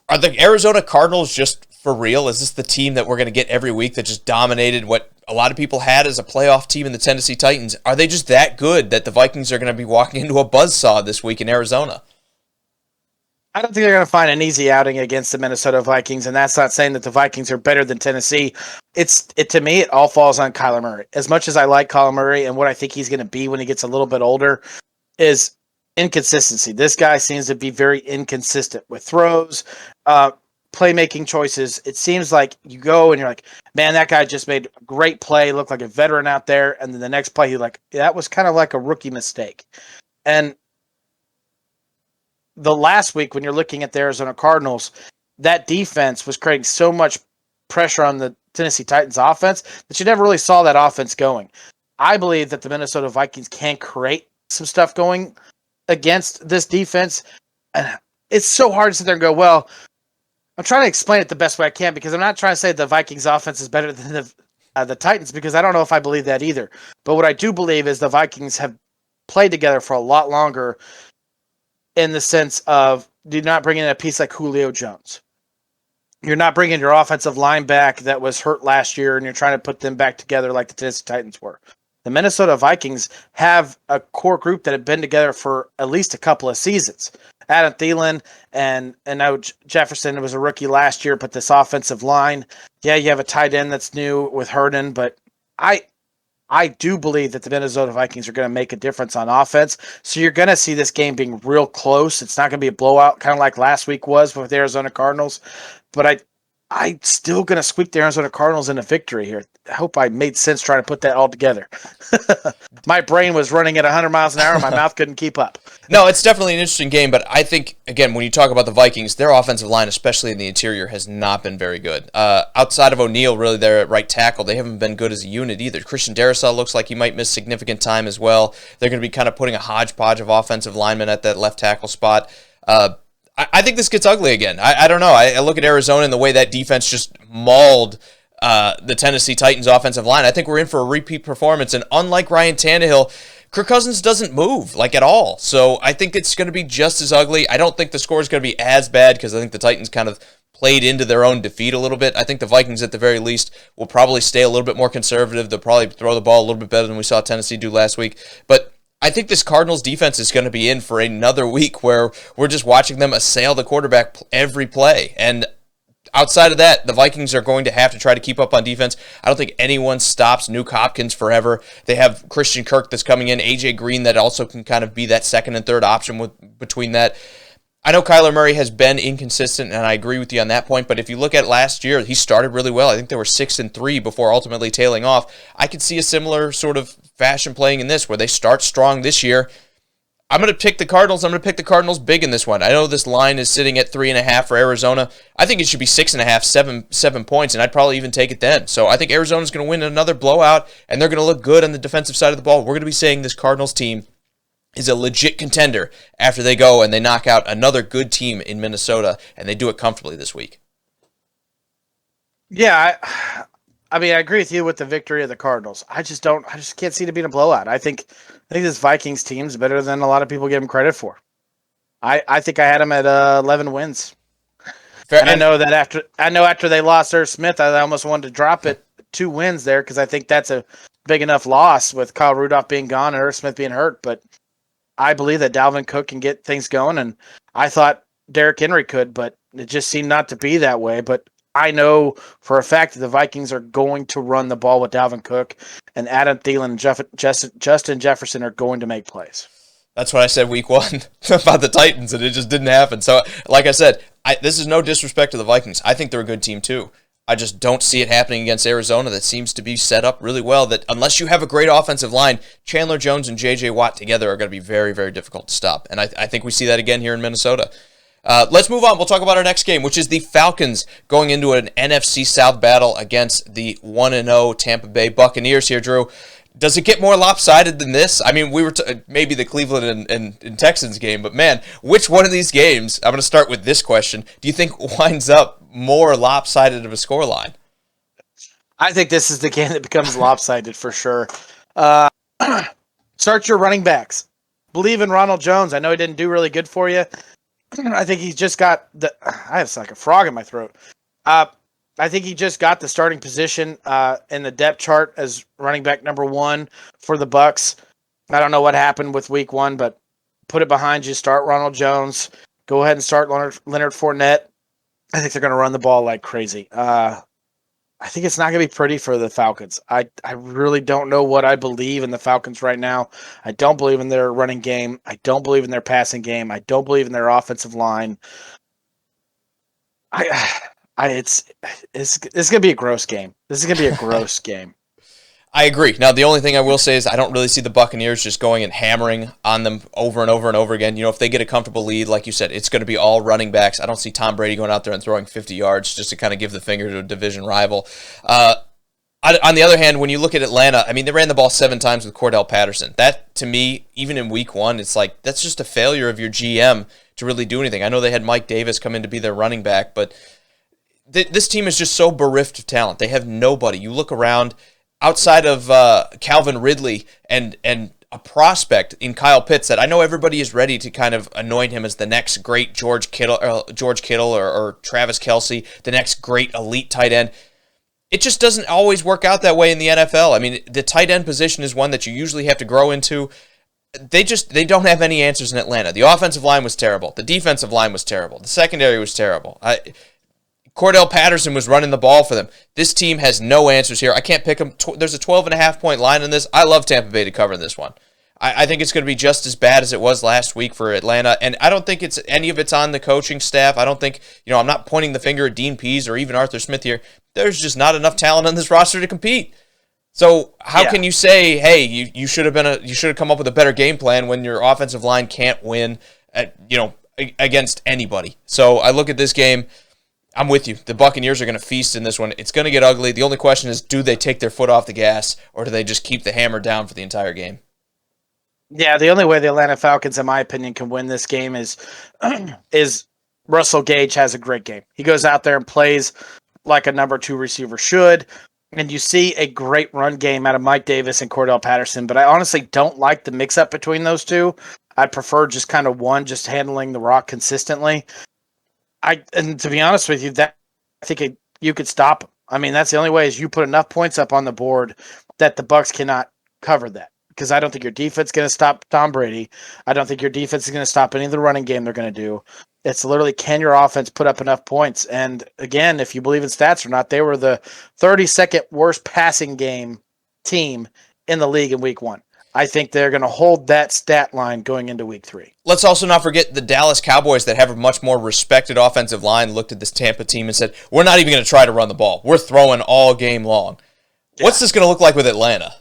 Speaker 1: are the Arizona Cardinals just for real? Is this the team that we're going to get every week that just dominated what a lot of people had as a playoff team in the Tennessee Titans? Are they just that good that the Vikings are going to be walking into a buzzsaw this week in Arizona?
Speaker 2: I don't think they're going to find an easy outing against the Minnesota Vikings, and that's not saying that the Vikings are better than Tennessee. To me, it all falls on Kyler Murray. As much as I like Kyler Murray and what I think he's going to be when he gets a little bit older, is inconsistency. This guy seems to be very inconsistent with throws. playmaking choices. It seems like you go and you're like, man, that guy just made a great play, looked like a veteran out there, and then the next play, you're like, that was kind of like a rookie mistake. And the last week, when you're looking at the Arizona Cardinals, that defense was creating so much pressure on the Tennessee Titans offense that you never really saw that offense going. I believe that the Minnesota Vikings can create some stuff going against this defense. And it's so hard to sit there and go, well, I'm trying to explain it the best way I can, because I'm not trying to say the Vikings offense is better than the Titans, because I don't know if I believe that either. But what I do believe is the Vikings have played together for a lot longer, in the sense of, do not bring in a piece like Julio Jones. You're not bringing your offensive line back that was hurt last year, and you're trying to put them back together like the Tennessee Titans were. The Minnesota Vikings have a core group that have been together for at least a couple of seasons. Adam Thielen and now Jefferson was a rookie last year, but this offensive line, yeah, you have a tight end that's new with Herndon, but I do believe that the Minnesota Vikings are going to make a difference on offense. So you're going to see this game being real close. It's not going to be a blowout, kind of like last week was with the Arizona Cardinals. But I'm still going to sweep the Arizona Cardinals in a victory here. I hope I made sense trying to put that all together. My brain was running at 100 miles an hour. My mouth couldn't keep up.
Speaker 1: No, it's definitely an interesting game, but I think, again, when you talk about the Vikings, their offensive line, especially in the interior, has not been very good. Outside of O'Neal, really, they're at right tackle. They haven't been good as a unit either. Christian Darrisaw looks like he might miss significant time as well. They're going to be kind of putting a hodgepodge of offensive linemen at that left tackle spot. I think this gets ugly again. I don't know. I look at Arizona and the way that defense just mauled the Tennessee Titans offensive line. I think we're in for a repeat performance. And unlike Ryan Tannehill, Kirk Cousins doesn't move like at all. So I think it's going to be just as ugly. I don't think the score is going to be as bad, because I think the Titans kind of played into their own defeat a little bit. I think the Vikings, at the very least, will probably stay a little bit more conservative. They'll probably throw the ball a little bit better than we saw Tennessee do last week. But I think this Cardinals defense is going to be in for another week where we're just watching them assail the quarterback every play. And outside of that, the Vikings are going to have to try to keep up on defense. I don't think anyone stops Nuke Hopkins forever. They have Christian Kirk that's coming in, AJ Green that also can kind of be that second and third option between that. I know Kyler Murray has been inconsistent, and I agree with you on that point, but if you look at last year, he started really well. I think they were 6-3 before ultimately tailing off. I could see a similar sort of fashion playing in this, where they start strong this year. I'm going to pick the Cardinals. I'm going to pick the Cardinals big in this one. I know this line is sitting at 3.5 for Arizona. I think it should be 6.5, 7 points, and I'd probably even take it then. So I think Arizona's going to win another blowout, and they're going to look good on the defensive side of the ball. We're going to be saying this Cardinals team is a legit contender after they go and they knock out another good team in Minnesota, and they do it comfortably this week.
Speaker 2: Yeah, I mean, I agree with you with the victory of the Cardinals. I just can't see it being a blowout. I think this Vikings team is better than a lot of people give them credit for. I think I had them at 11 wins. Fair, and I know that after they lost Irv Smith, I almost wanted to drop it 2 wins there, because I think that's a big enough loss with Kyle Rudolph being gone and Irv Smith being hurt. But I believe that Dalvin Cook can get things going, and I thought Derrick Henry could, but it just seemed not to be that way. But I know for a fact that the Vikings are going to run the ball with Dalvin Cook, and Adam Thielen and Justin Jefferson are going to make plays.
Speaker 1: That's what I said week 1 about the Titans, and it just didn't happen. So, like I said, this is no disrespect to the Vikings. I think they're a good team too. I just don't see it happening against Arizona. That seems to be set up really well, that unless you have a great offensive line, Chandler Jones and J.J. Watt together are going to be very, very difficult to stop. And I think we see that again here in Minnesota. Let's move on. We'll talk about our next game, which is the Falcons going into an NFC South battle against the 1-0 Tampa Bay Buccaneers here, Drew. Does it get more lopsided than this? I mean, we were maybe the Cleveland and Texans game, but man, which one of these games, I'm going to start with this question, do you think winds up more lopsided of a scoreline?
Speaker 2: I think this is the game that becomes lopsided for sure. Start your running backs. Believe in Ronald Jones. I know he didn't do really good for you. I think he's just got I have like a frog in my throat. I think he just got the starting position in the depth chart as running back number 1 for the Bucs. I don't know what happened with week 1, but put it behind you. Start Ronald Jones. Go ahead and start Leonard Fournette. I think they're going to run the ball like crazy. I think it's not going to be pretty for the Falcons. I really don't know what I believe in the Falcons right now. I don't believe in their running game. I don't believe in their passing game. I don't believe in their offensive line. It's gonna be a gross game. This is gonna be a gross game.
Speaker 1: I agree. Now, the only thing I will say is I don't really see the Buccaneers just going and hammering on them over and over and over again. You know, if they get a comfortable lead, like you said, it's going to be all running backs. I don't see Tom Brady going out there and throwing 50 yards just to kind of give the finger to a division rival. On the other hand, when you look at Atlanta, I mean, they ran the ball 7 times with Cordell Patterson. That, to me, even in week 1, it's like that's just a failure of your GM to really do anything. I know they had Mike Davis come in to be their running back, but this team is just so bereft of talent. They have nobody. You look around outside of Calvin Ridley and a prospect in Kyle Pitts that I know everybody is ready to kind of anoint him as the next great George Kittle or Travis Kelce, the next great elite tight end. It just doesn't always work out that way in the NFL. I mean, the tight end position is one that you usually have to grow into. They don't have any answers in Atlanta. The offensive line was terrible. The defensive line was terrible. The secondary was terrible. Cordell Patterson was running the ball for them. This team has no answers here. I can't pick them. There's a 12.5-point line in this. I love Tampa Bay to cover this one. I think it's going to be just as bad as it was last week for Atlanta, and I don't think any of it's on the coaching staff. I don't think, I'm not pointing the finger at Dean Pease or even Arthur Smith here. There's just not enough talent on this roster to compete. So how can you say, hey, you should have come up with a better game plan when your offensive line can't win against anybody? So I look at this game. I'm with you. The Buccaneers are going to feast in this one. It's going to get ugly. The only question is, do they take their foot off the gas, or do they just keep the hammer down for the entire game?
Speaker 2: Yeah, the only way the Atlanta Falcons, in my opinion, can win this game is Russell Gage has a great game. He goes out there and plays like a number 2 receiver should, and you see a great run game out of Mike Davis and Cordell Patterson, but I honestly don't like the mix-up between those two. I prefer just kind of one just handling the rock consistently. And to be honest with you, I think you could stop them. I mean, that's the only way is you put enough points up on the board that the Bucs cannot cover that. Because I don't think your defense is going to stop Tom Brady. I don't think your defense is going to stop any of the running game they're going to do. It's literally, can your offense put up enough points? And again, if you believe in stats or not, they were the 32nd worst passing game team in the league in week 1. I think they're going to hold that stat line going into week 3.
Speaker 1: Let's also not forget the Dallas Cowboys that have a much more respected offensive line looked at this Tampa team and said, we're not even going to try to run the ball. We're throwing all game long. Yeah. What's this going to look like with Atlanta?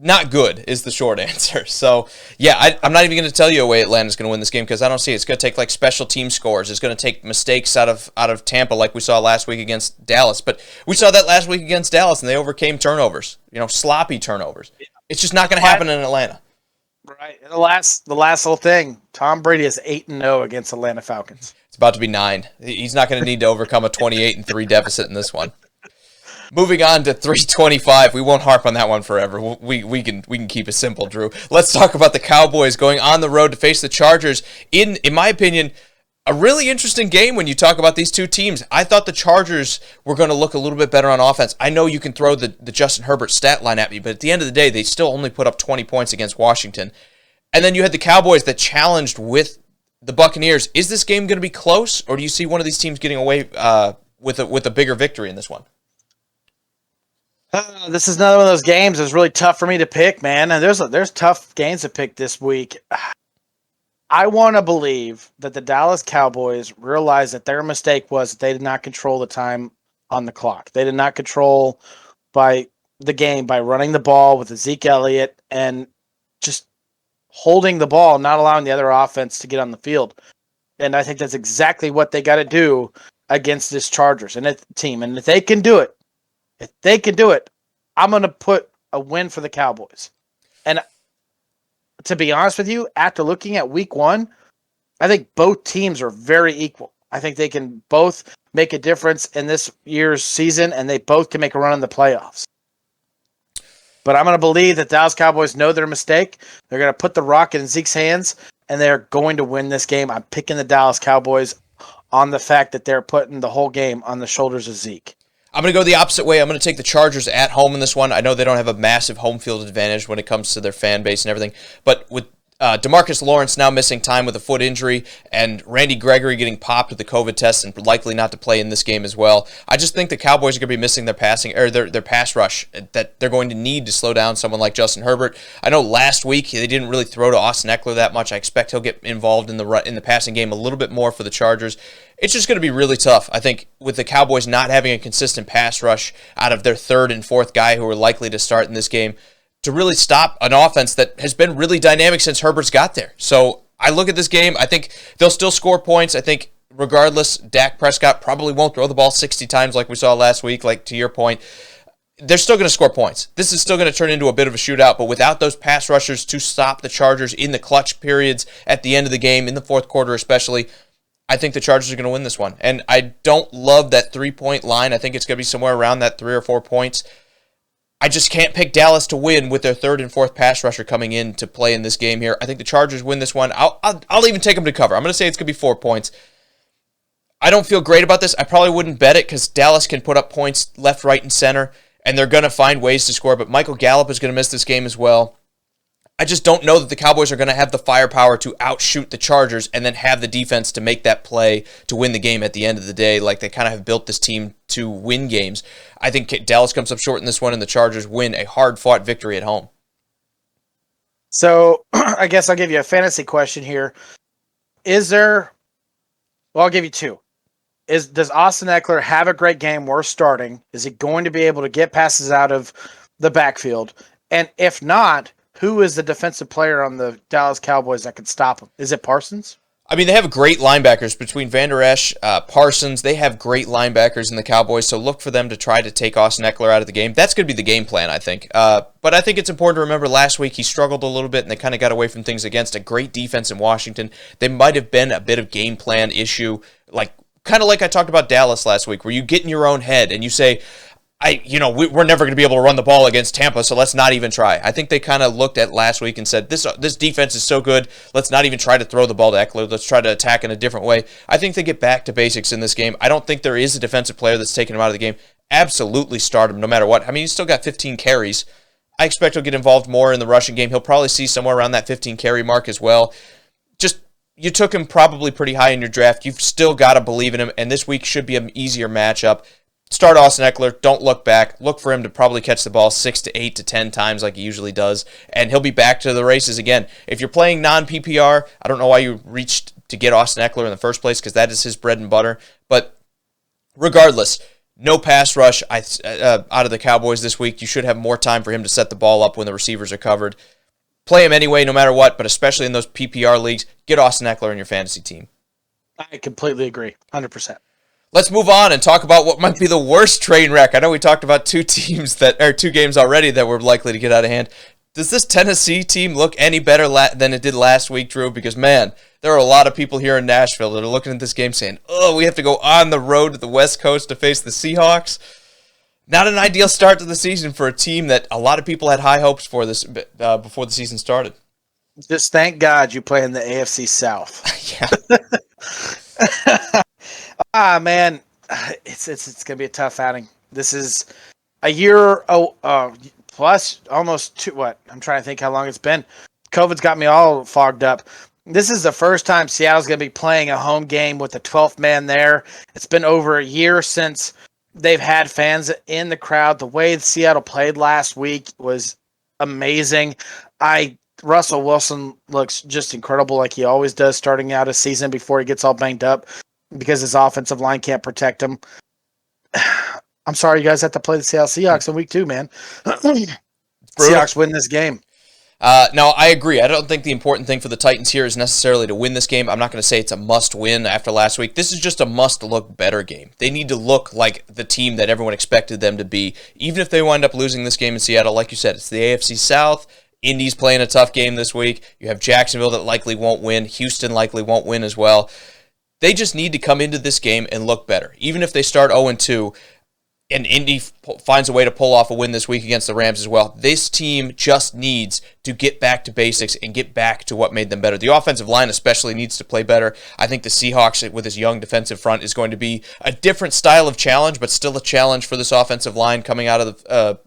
Speaker 1: Not good is the short answer. So, yeah, I'm not even going to tell you a way Atlanta's going to win this game because I don't see it. It's going to take like special team scores. It's going to take mistakes out of Tampa like we saw last week against Dallas. But we saw that last week against Dallas, and they overcame turnovers, sloppy turnovers. Yeah. It's just not going to happen in Atlanta.
Speaker 2: Right. And the last little thing, Tom Brady is 8-0 against Atlanta Falcons.
Speaker 1: It's about to be 9. He's not going to need to overcome a 28-3 deficit in this one. Moving on to 325. We won't harp on that one forever. We can keep it simple, Drew. Let's talk about the Cowboys going on the road to face the Chargers. In my opinion, a really interesting game when you talk about these two teams. I thought the Chargers were going to look a little bit better on offense. I know you can throw the Justin Herbert stat line at me, but at the end of the day, they still only put up 20 points against Washington. And then you had the Cowboys that challenged with the Buccaneers. Is this game going to be close, or do you see one of these teams getting away with a bigger victory in this one?
Speaker 2: This is another one of those games that's really tough for me to pick, man. And there's tough games to pick this week. I want to believe that the Dallas Cowboys realized that their mistake was that they did not control the time on the clock. They did not control the game by running the ball with Zeke Elliott and just holding the ball, not allowing the other offense to get on the field. And I think that's exactly what they got to do against this Chargers and team. And if they can do it, I'm going to put a win for the Cowboys. And to be honest with you, after looking at week 1, I think both teams are very equal. I think they can both make a difference in this year's season, and they both can make a run in the playoffs. But I'm going to believe that Dallas Cowboys know their mistake. They're going to put the rock in Zeke's hands, and they're going to win this game. I'm picking the Dallas Cowboys on the fact that they're putting the whole game on the shoulders of Zeke.
Speaker 1: I'm going to go the opposite way. I'm going to take the Chargers at home in this one. I know they don't have a massive home field advantage when it comes to their fan base and everything, but with DeMarcus Lawrence now missing time with a foot injury, and Randy Gregory getting popped with the COVID test and likely not to play in this game as well. I just think the Cowboys are going to be missing their their pass rush that they're going to need to slow down someone like Justin Herbert. I know last week they didn't really throw to Austin Eckler that much. I expect he'll get involved in the passing game a little bit more for the Chargers. It's just going to be really tough, I think, with the Cowboys not having a consistent pass rush out of their third and fourth guy who are likely to start in this game, to really stop an offense that has been really dynamic since Herbert's got there. So I look at this game, I think they'll still score points. I think regardless, Dak Prescott probably won't throw the ball 60 times like we saw last week, like to your point. They're still going to score points. This is still going to turn into a bit of a shootout, but without those pass rushers to stop the Chargers in the clutch periods at the end of the game, in the fourth quarter especially, I think the Chargers are going to win this one. And I don't love that 3-point line. I think it's going to be somewhere around that 3 or 4 points. I just can't pick Dallas to win with their third and fourth pass rusher coming in to play in this game here. I think the Chargers win this one. I'll even take them to cover. I'm going to say it's going to be 4 points. I don't feel great about this. I probably wouldn't bet it because Dallas can put up points left, right, and center, and they're going to find ways to score. But Michael Gallup is going to miss this game as well. I just don't know that the Cowboys are going to have the firepower to outshoot the Chargers and then have the defense to make that play to win the game at the end of the day, like they kind of have built this team to win games. I think Dallas comes up short in this one, and the Chargers win a hard-fought victory at home.
Speaker 2: So I guess I'll give you a fantasy question here. I'll give you 2. Does Austin Eckler have a great game worth starting? Is he going to be able to get passes out of the backfield? And if not, who is the defensive player on the Dallas Cowboys that could stop him? Is it Parsons?
Speaker 1: I mean, they have great linebackers between Van Der Esch, Parsons. They have great linebackers in the Cowboys, so look for them to try to take Austin Eckler out of the game. That's going to be the game plan, I think. But I think it's important to remember last week he struggled a little bit, and they kind of got away from things against a great defense in Washington. There might have been a bit of game plan issue, kind of like I talked about Dallas last week, where you get in your own head and you say, we're never going to be able to run the ball against Tampa, so let's not even try. I think they kind of looked at last week and said, this defense is so good, let's not even try to throw the ball to Eckler. Let's try to attack in a different way. I think they get back to basics in this game. I don't think there is a defensive player that's taking him out of the game. Absolutely start him no matter what. I mean, he's still got 15 carries. I expect he'll get involved more in the rushing game. He'll probably see somewhere around that 15 carry mark as well. You took him probably pretty high in your draft. You've still got to believe in him, and this week should be an easier matchup. Start Austin Eckler. Don't look back. Look for him to probably catch the ball 6 to 8 to 10 times like he usually does, and he'll be back to the races again. If you're playing non-PPR, I don't know why you reached to get Austin Eckler in the first place because that is his bread and butter. But regardless, no pass rush out of the Cowboys this week. You should have more time for him to set the ball up when the receivers are covered. Play him anyway, no matter what, but especially in those PPR leagues, get Austin Eckler in your fantasy team.
Speaker 2: I completely agree, 100%.
Speaker 1: Let's move on and talk about what might be the worst train wreck. I know we talked about 2 games already that were likely to get out of hand. Does this Tennessee team look any better than it did last week, Drew? Because, man, there are a lot of people here in Nashville that are looking at this game saying, we have to go on the road to the West Coast to face the Seahawks. Not an ideal start to the season for a team that a lot of people had high hopes for this before the season started.
Speaker 2: Just thank God you play in the AFC South.
Speaker 1: Yeah.
Speaker 2: Man, it's gonna be a tough outing. This is a year plus almost 2. What? I'm trying to think how long it's been. COVID's got me all fogged up. This is the first time Seattle's gonna be playing a home game with the 12th man there. It's been over a year since they've had fans in the crowd. The way Seattle played last week was amazing. Russell Wilson looks just incredible like he always does starting out a season before he gets all banged up because his offensive line can't protect him. I'm sorry you guys have to play the Seattle Seahawks in week 2, man. Seahawks win this game.
Speaker 1: No, I agree. I don't think the important thing for the Titans here is necessarily to win this game. I'm not going to say it's a must-win after last week. This is just a must-look-better game. They need to look like the team that everyone expected them to be. Even if they wind up losing this game in Seattle, like you said, it's the AFC South. Indy's playing a tough game this week. You have Jacksonville that likely won't win. Houston likely won't win as well. They just need to come into this game and look better. Even if they start 0-2, and Indy finds a way to pull off a win this week against the Rams as well, this team just needs to get back to basics and get back to what made them better. The offensive line especially needs to play better. I think the Seahawks, with this young defensive front, is going to be a different style of challenge, but still a challenge for this offensive line coming out of a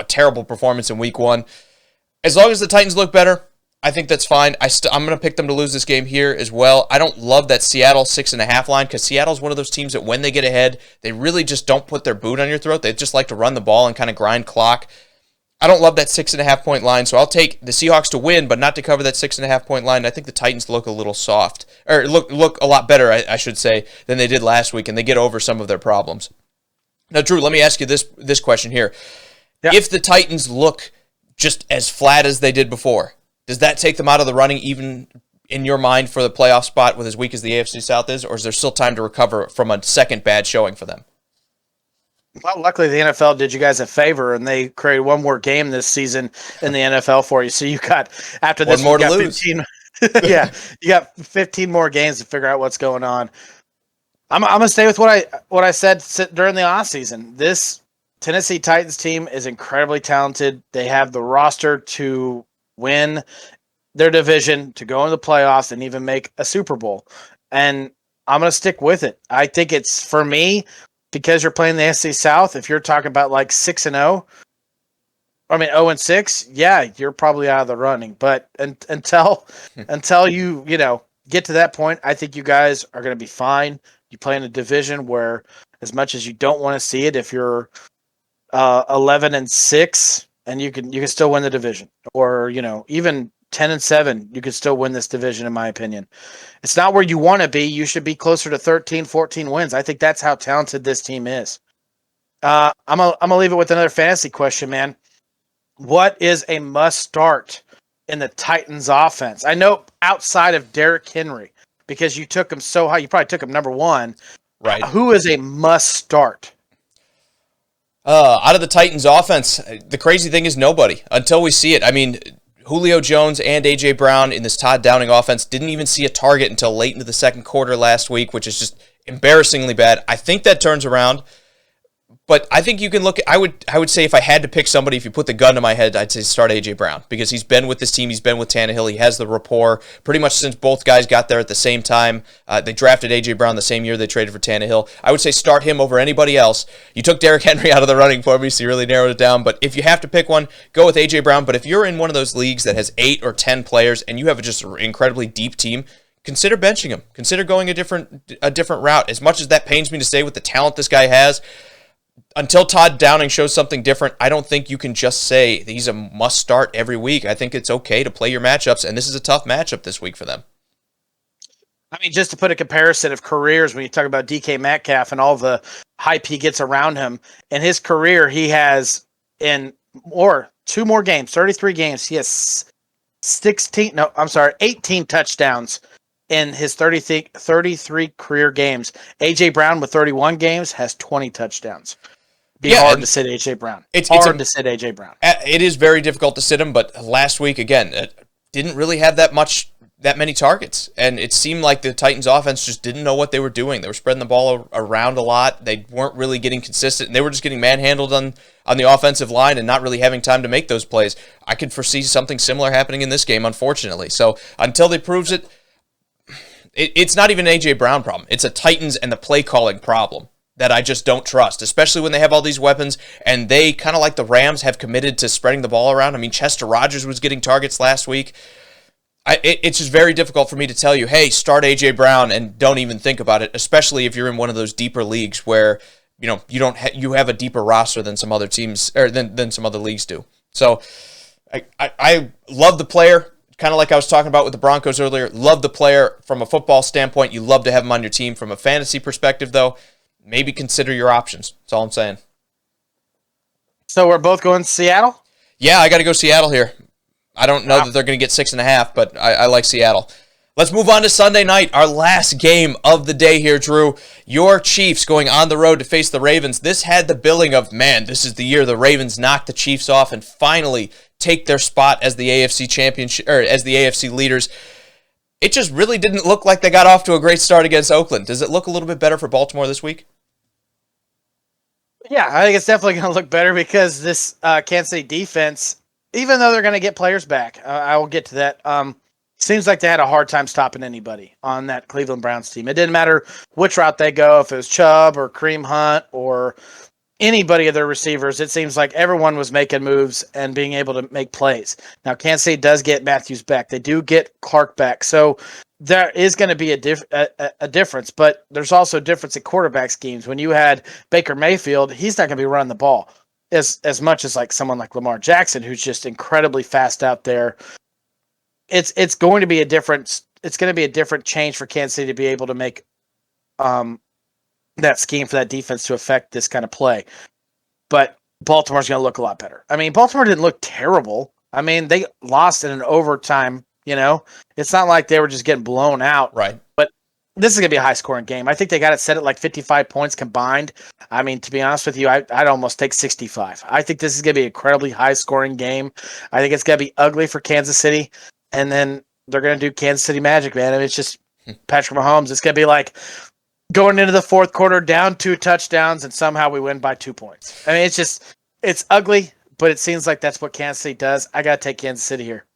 Speaker 1: terrible performance in week 1. As long as the Titans look better, I think that's fine. I'm going to pick them to lose this game here as well. I don't love that Seattle 6.5 line because Seattle's one of those teams that when they get ahead, they really just don't put their boot on your throat. They just like to run the ball and kind of grind clock. I don't love that 6.5 point line, so I'll take the Seahawks to win, but not to cover that 6.5 point line. I think the Titans look a little soft, or look a lot better, I should say, than they did last week, and they get over some of their problems. Now, Drew, let me ask you this question here. Yeah. If the Titans look just as flat as they did before, does that take them out of the running even in your mind for the playoff spot with as weak as the AFC South is, or is there still time to recover from a second bad showing for them?
Speaker 2: Well, luckily the NFL did you guys a favor, and they created one more game this season in the NFL for you. So you got, after this,
Speaker 1: one more to lose.
Speaker 2: 15, yeah, you got 15 more games to figure out what's going on. I'm gonna stay with what I said during the offseason. This Tennessee Titans team is incredibly talented. They have the roster to win their division, to go into the playoffs, and even make a Super Bowl. And I'm going to stick with it. I think it's, for me, because you're playing the SC South, if you're talking about like 0-6, 6, yeah, you're probably out of the running. But until you get to that point, I think you guys are going to be fine. You play in a division where, as much as you don't want to see it, if you're 11-6, and you can still win the division, or even 10-7, you could still win this division. In my opinion, it's not where you want to be. You should be closer to 13-14 wins. I think that's how talented this team is. I'm gonna leave it with another fantasy question, man. What is a must start in the Titans offense? I know outside of Derrick Henry, because you took him so high, you probably took him number one.
Speaker 1: Right.
Speaker 2: Who is a must start?
Speaker 1: Out of the Titans offense, the crazy thing is nobody until we see it. I mean, Julio Jones and A.J. Brown in this Todd Downing offense didn't even see a target until late into the second quarter last week, which is just embarrassingly bad. I think that turns around. But I think you can look at, I would say if I had to pick somebody, if you put the gun to my head, I'd say start A.J. Brown, because he's been with this team, he's been with Tannehill, he has the rapport pretty much since both guys got there at the same time. They drafted A.J. Brown the same year they traded for Tannehill. I would say start him over anybody else. You took Derrick Henry out of the running for me, so you really narrowed it down. But if you have to pick one, go with A.J. Brown. But if you're in one of those leagues that has 8 or 10 players and you have just an incredibly deep team, consider benching him. Consider going a different route. As much as that pains me to say with the talent this guy has, until Todd Downing shows something different, I don't think you can just say that he's a must start every week. I think it's okay to play your matchups, and this is a tough matchup this week for them.
Speaker 2: I mean, just to put a comparison of careers, when you talk about DK Metcalf and all the hype he gets around him, in his career, he has in 2 more games, 33 games, he has 18 touchdowns in his 33 career games. A.J. Brown with 31 games has 20 touchdowns. Hard to sit A.J. Brown. It's hard to sit A.J. Brown.
Speaker 1: It is very difficult to sit him, but last week, again, didn't really have that many targets. And it seemed like the Titans offense just didn't know what they were doing. They were spreading the ball around a lot. They weren't really getting consistent, and they were just getting manhandled on the offensive line and not really having time to make those plays. I could foresee something similar happening in this game, unfortunately. So until they proves it, it's not even an A.J. Brown problem. It's a Titans and the play calling problem that I just don't trust, especially when they have all these weapons, and they, kind of like the Rams, have committed to spreading the ball around. I mean, Chester Rogers was getting targets last week. It's just very difficult for me to tell you, hey, start A.J. Brown and don't even think about it, especially if you're in one of those deeper leagues where you have a deeper roster than some other teams, or than some other leagues do. So I love the player. Kind of like I was talking about with the Broncos earlier, love the player from a football standpoint. You love to have him on your team. From a fantasy perspective, though, maybe consider your options. That's all I'm saying.
Speaker 2: So we're both going to Seattle?
Speaker 1: Yeah, I got to go Seattle here. I don't know that they're going to get 6.5, but I like Seattle. Let's move on to Sunday night, our last game of the day here, Drew. Your Chiefs going on the road to face the Ravens. This had the billing of, man, this is the year the Ravens knock the Chiefs off and finally take their spot as the AFC championship, or as the AFC leaders. It just really didn't look like they got off to a great start against Oakland. Does it look a little bit better for Baltimore this week?
Speaker 2: Yeah, I think it's definitely going to look better because this Kansas City defense, even though they're going to get players back, I will get to that. Seems like they had a hard time stopping anybody on that Cleveland Browns team. It didn't matter which route they go, if it was Chubb or Kareem Hunt or anybody of their receivers, it seems like everyone was making moves and being able to make plays. Now, Kansas City does get Matthews back. They do get Clark back. So there is going to be a difference, but there's also a difference in quarterback schemes. When you had Baker Mayfield, he's not going to be running the ball as much as like someone like Lamar Jackson, who's just incredibly fast out there. It's going to be a different change for Kansas City to be able to make that scheme for that defense to affect this kind of play. But Baltimore's going to look a lot better. I mean, Baltimore didn't look terrible. I mean, they lost in an overtime, It's not like they were just getting blown out.
Speaker 1: Right.
Speaker 2: But this is going to be a high-scoring game. I think they got it set at like 55 points combined. I mean, to be honest with you, I'd almost take 65. I think this is going to be an incredibly high-scoring game. I think it's going to be ugly for Kansas City, and then they're going to do Kansas City magic, man. I mean, it's just Patrick Mahomes. It's going to be like going into the fourth quarter down 2 touchdowns, and somehow we win by 2 points. I mean, it's ugly, but it seems like that's what Kansas City does. I got to take Kansas City here.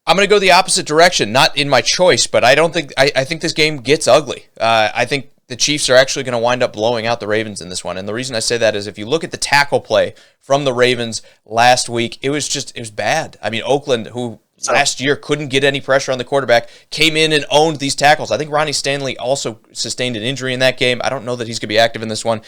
Speaker 1: I'm going to go the opposite direction, not in my choice, but I think this game gets ugly. I think the Chiefs are actually going to wind up blowing out the Ravens in this one. And the reason I say that is if you look at the tackle play from the Ravens last week, it was bad. I mean, Oakland, who last year couldn't get any pressure on the quarterback, came in and owned these tackles. I think Ronnie Stanley also sustained an injury in that game. I don't know that he's going to be active in this one.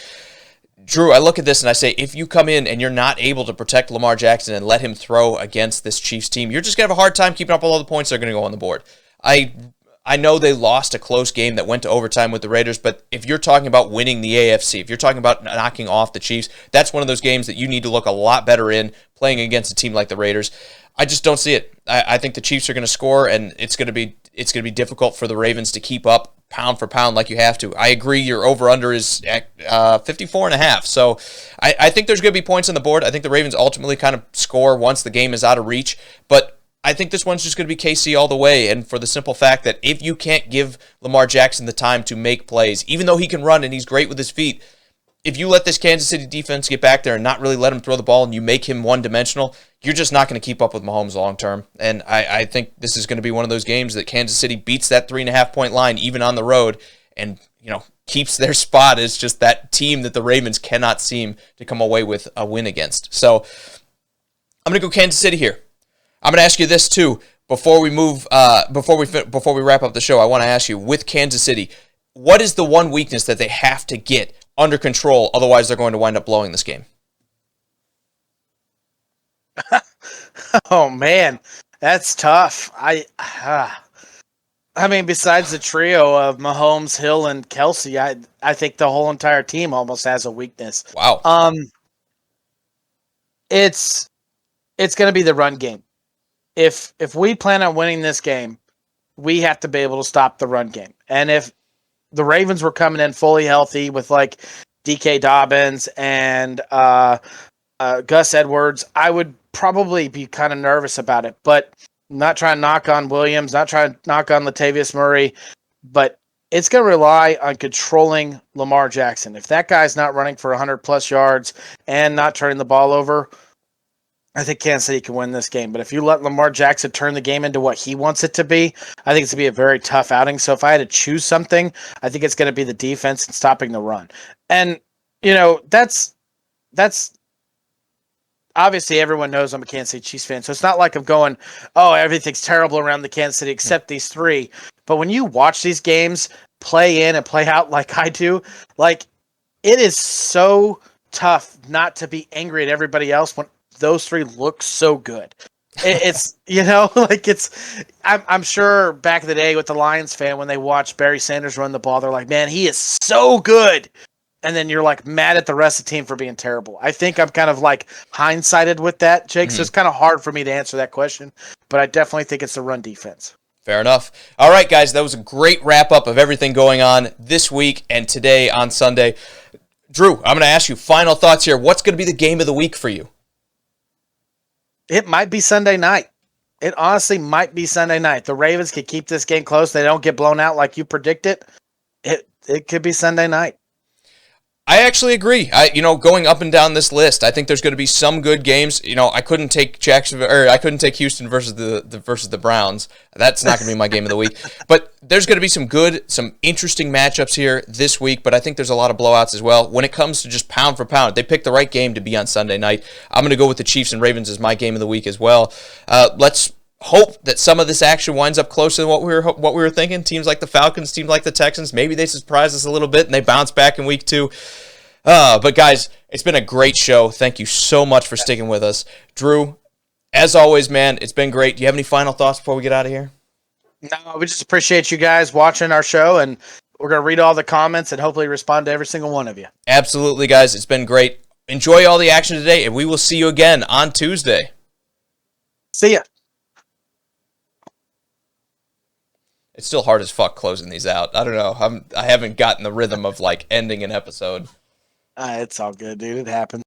Speaker 1: Drew, I look at this and I say, if you come in and you're not able to protect Lamar Jackson and let him throw against this Chiefs team, you're just going to have a hard time keeping up with all the points that are going to go on the board. I know they lost a close game that went to overtime with the Raiders, but if you're talking about winning the AFC, if you're talking about knocking off the Chiefs, that's one of those games that you need to look a lot better in playing against a team like the Raiders. I just don't see it. I think the Chiefs are going to score, and it's going to be difficult for the Ravens to keep up pound for pound like you have to. I agree your over-under is at 54.5. So I think there's going to be points on the board. I think the Ravens ultimately kind of score once the game is out of reach. But I think this one's just going to be KC all the way, and for the simple fact that if you can't give Lamar Jackson the time to make plays, even though he can run and he's great with his feet, if you let this Kansas City defense get back there and not really let him throw the ball and you make him one-dimensional, you're just not going to keep up with Mahomes long-term. And I think this is going to be one of those games that Kansas City beats that 3.5-point line even on the road and, keeps their spot as just that team that the Ravens cannot seem to come away with a win against. So I'm going to go Kansas City here. I'm going to ask you this too before we move. Before we wrap up the show. I want to ask you, with Kansas City, what is the one weakness that they have to get under control? Otherwise, they're going to wind up blowing this game.
Speaker 2: Oh man, that's tough. I mean, besides the trio of Mahomes, Hill, and Kelsey, I think the whole entire team almost has a weakness.
Speaker 1: Wow.
Speaker 2: It's going to be the run game. If we plan on winning this game, we have to be able to stop the run game. And if the Ravens were coming in fully healthy with like DK Dobbins and Gus Edwards, I would probably be kind of nervous about it. But I'm not trying to knock on Williams, not trying to knock on Latavius Murray, but it's going to rely on controlling Lamar Jackson. If that guy's not running for 100-plus yards and not turning the ball over, I think Kansas City can win this game. But if you let Lamar Jackson turn the game into what he wants it to be, I think it's going to be a very tough outing. So if I had to choose something, I think it's going to be the defense and stopping the run. And, that's obviously everyone knows I'm a Kansas City Chiefs fan. So it's not like I'm going, oh, everything's terrible around the Kansas City except these three. But when you watch these games play in and play out like I do, like it is so tough not to be angry at everybody else when those three look so good. It's I'm sure back in the day with the Lions fan, when they watched Barry Sanders run the ball, they're like, man, he is so good. And then you're like mad at the rest of the team for being terrible. I think I'm kind of like hindsighted with that, Jake. Mm-hmm. So it's kind of hard for me to answer that question, but I definitely think it's the run defense.
Speaker 1: Fair enough. All right, guys, that was a great wrap up of everything going on this week and today on Sunday. Drew, I'm going to ask you final thoughts here. What's going to be the game of the week for you?
Speaker 2: It might be Sunday night. It honestly might be Sunday night. The Ravens could keep this game close. They don't get blown out like you predicted. It could be Sunday night.
Speaker 1: I actually agree. Going up and down this list, I think there's going to be some good games. I couldn't take Jacksonville, or I couldn't take Houston versus the Browns. That's not going to be my game of the week. But there's going to be some interesting matchups here this week. But I think there's a lot of blowouts as well. When it comes to just pound for pound, they picked the right game to be on Sunday night. I'm going to go with the Chiefs and Ravens as my game of the week as well. Let's hope that some of this action winds up closer than what we were thinking. Teams like the Falcons, teams like the Texans, maybe they surprise us a little bit and they bounce back in week 2. But guys, it's been a great show. Thank you so much for sticking with us. Drew, as always, man, it's been great. Do you have any final thoughts before we get out of here?
Speaker 2: No, we just appreciate you guys watching our show, and we're going to read all the comments and hopefully respond to every single one of you.
Speaker 1: Absolutely, guys. It's been great. Enjoy all the action today, and we will see you again on Tuesday.
Speaker 2: See ya.
Speaker 1: It's still hard as fuck closing these out. I don't know. I haven't gotten the rhythm of ending an episode.
Speaker 2: It's all good, dude. It happens.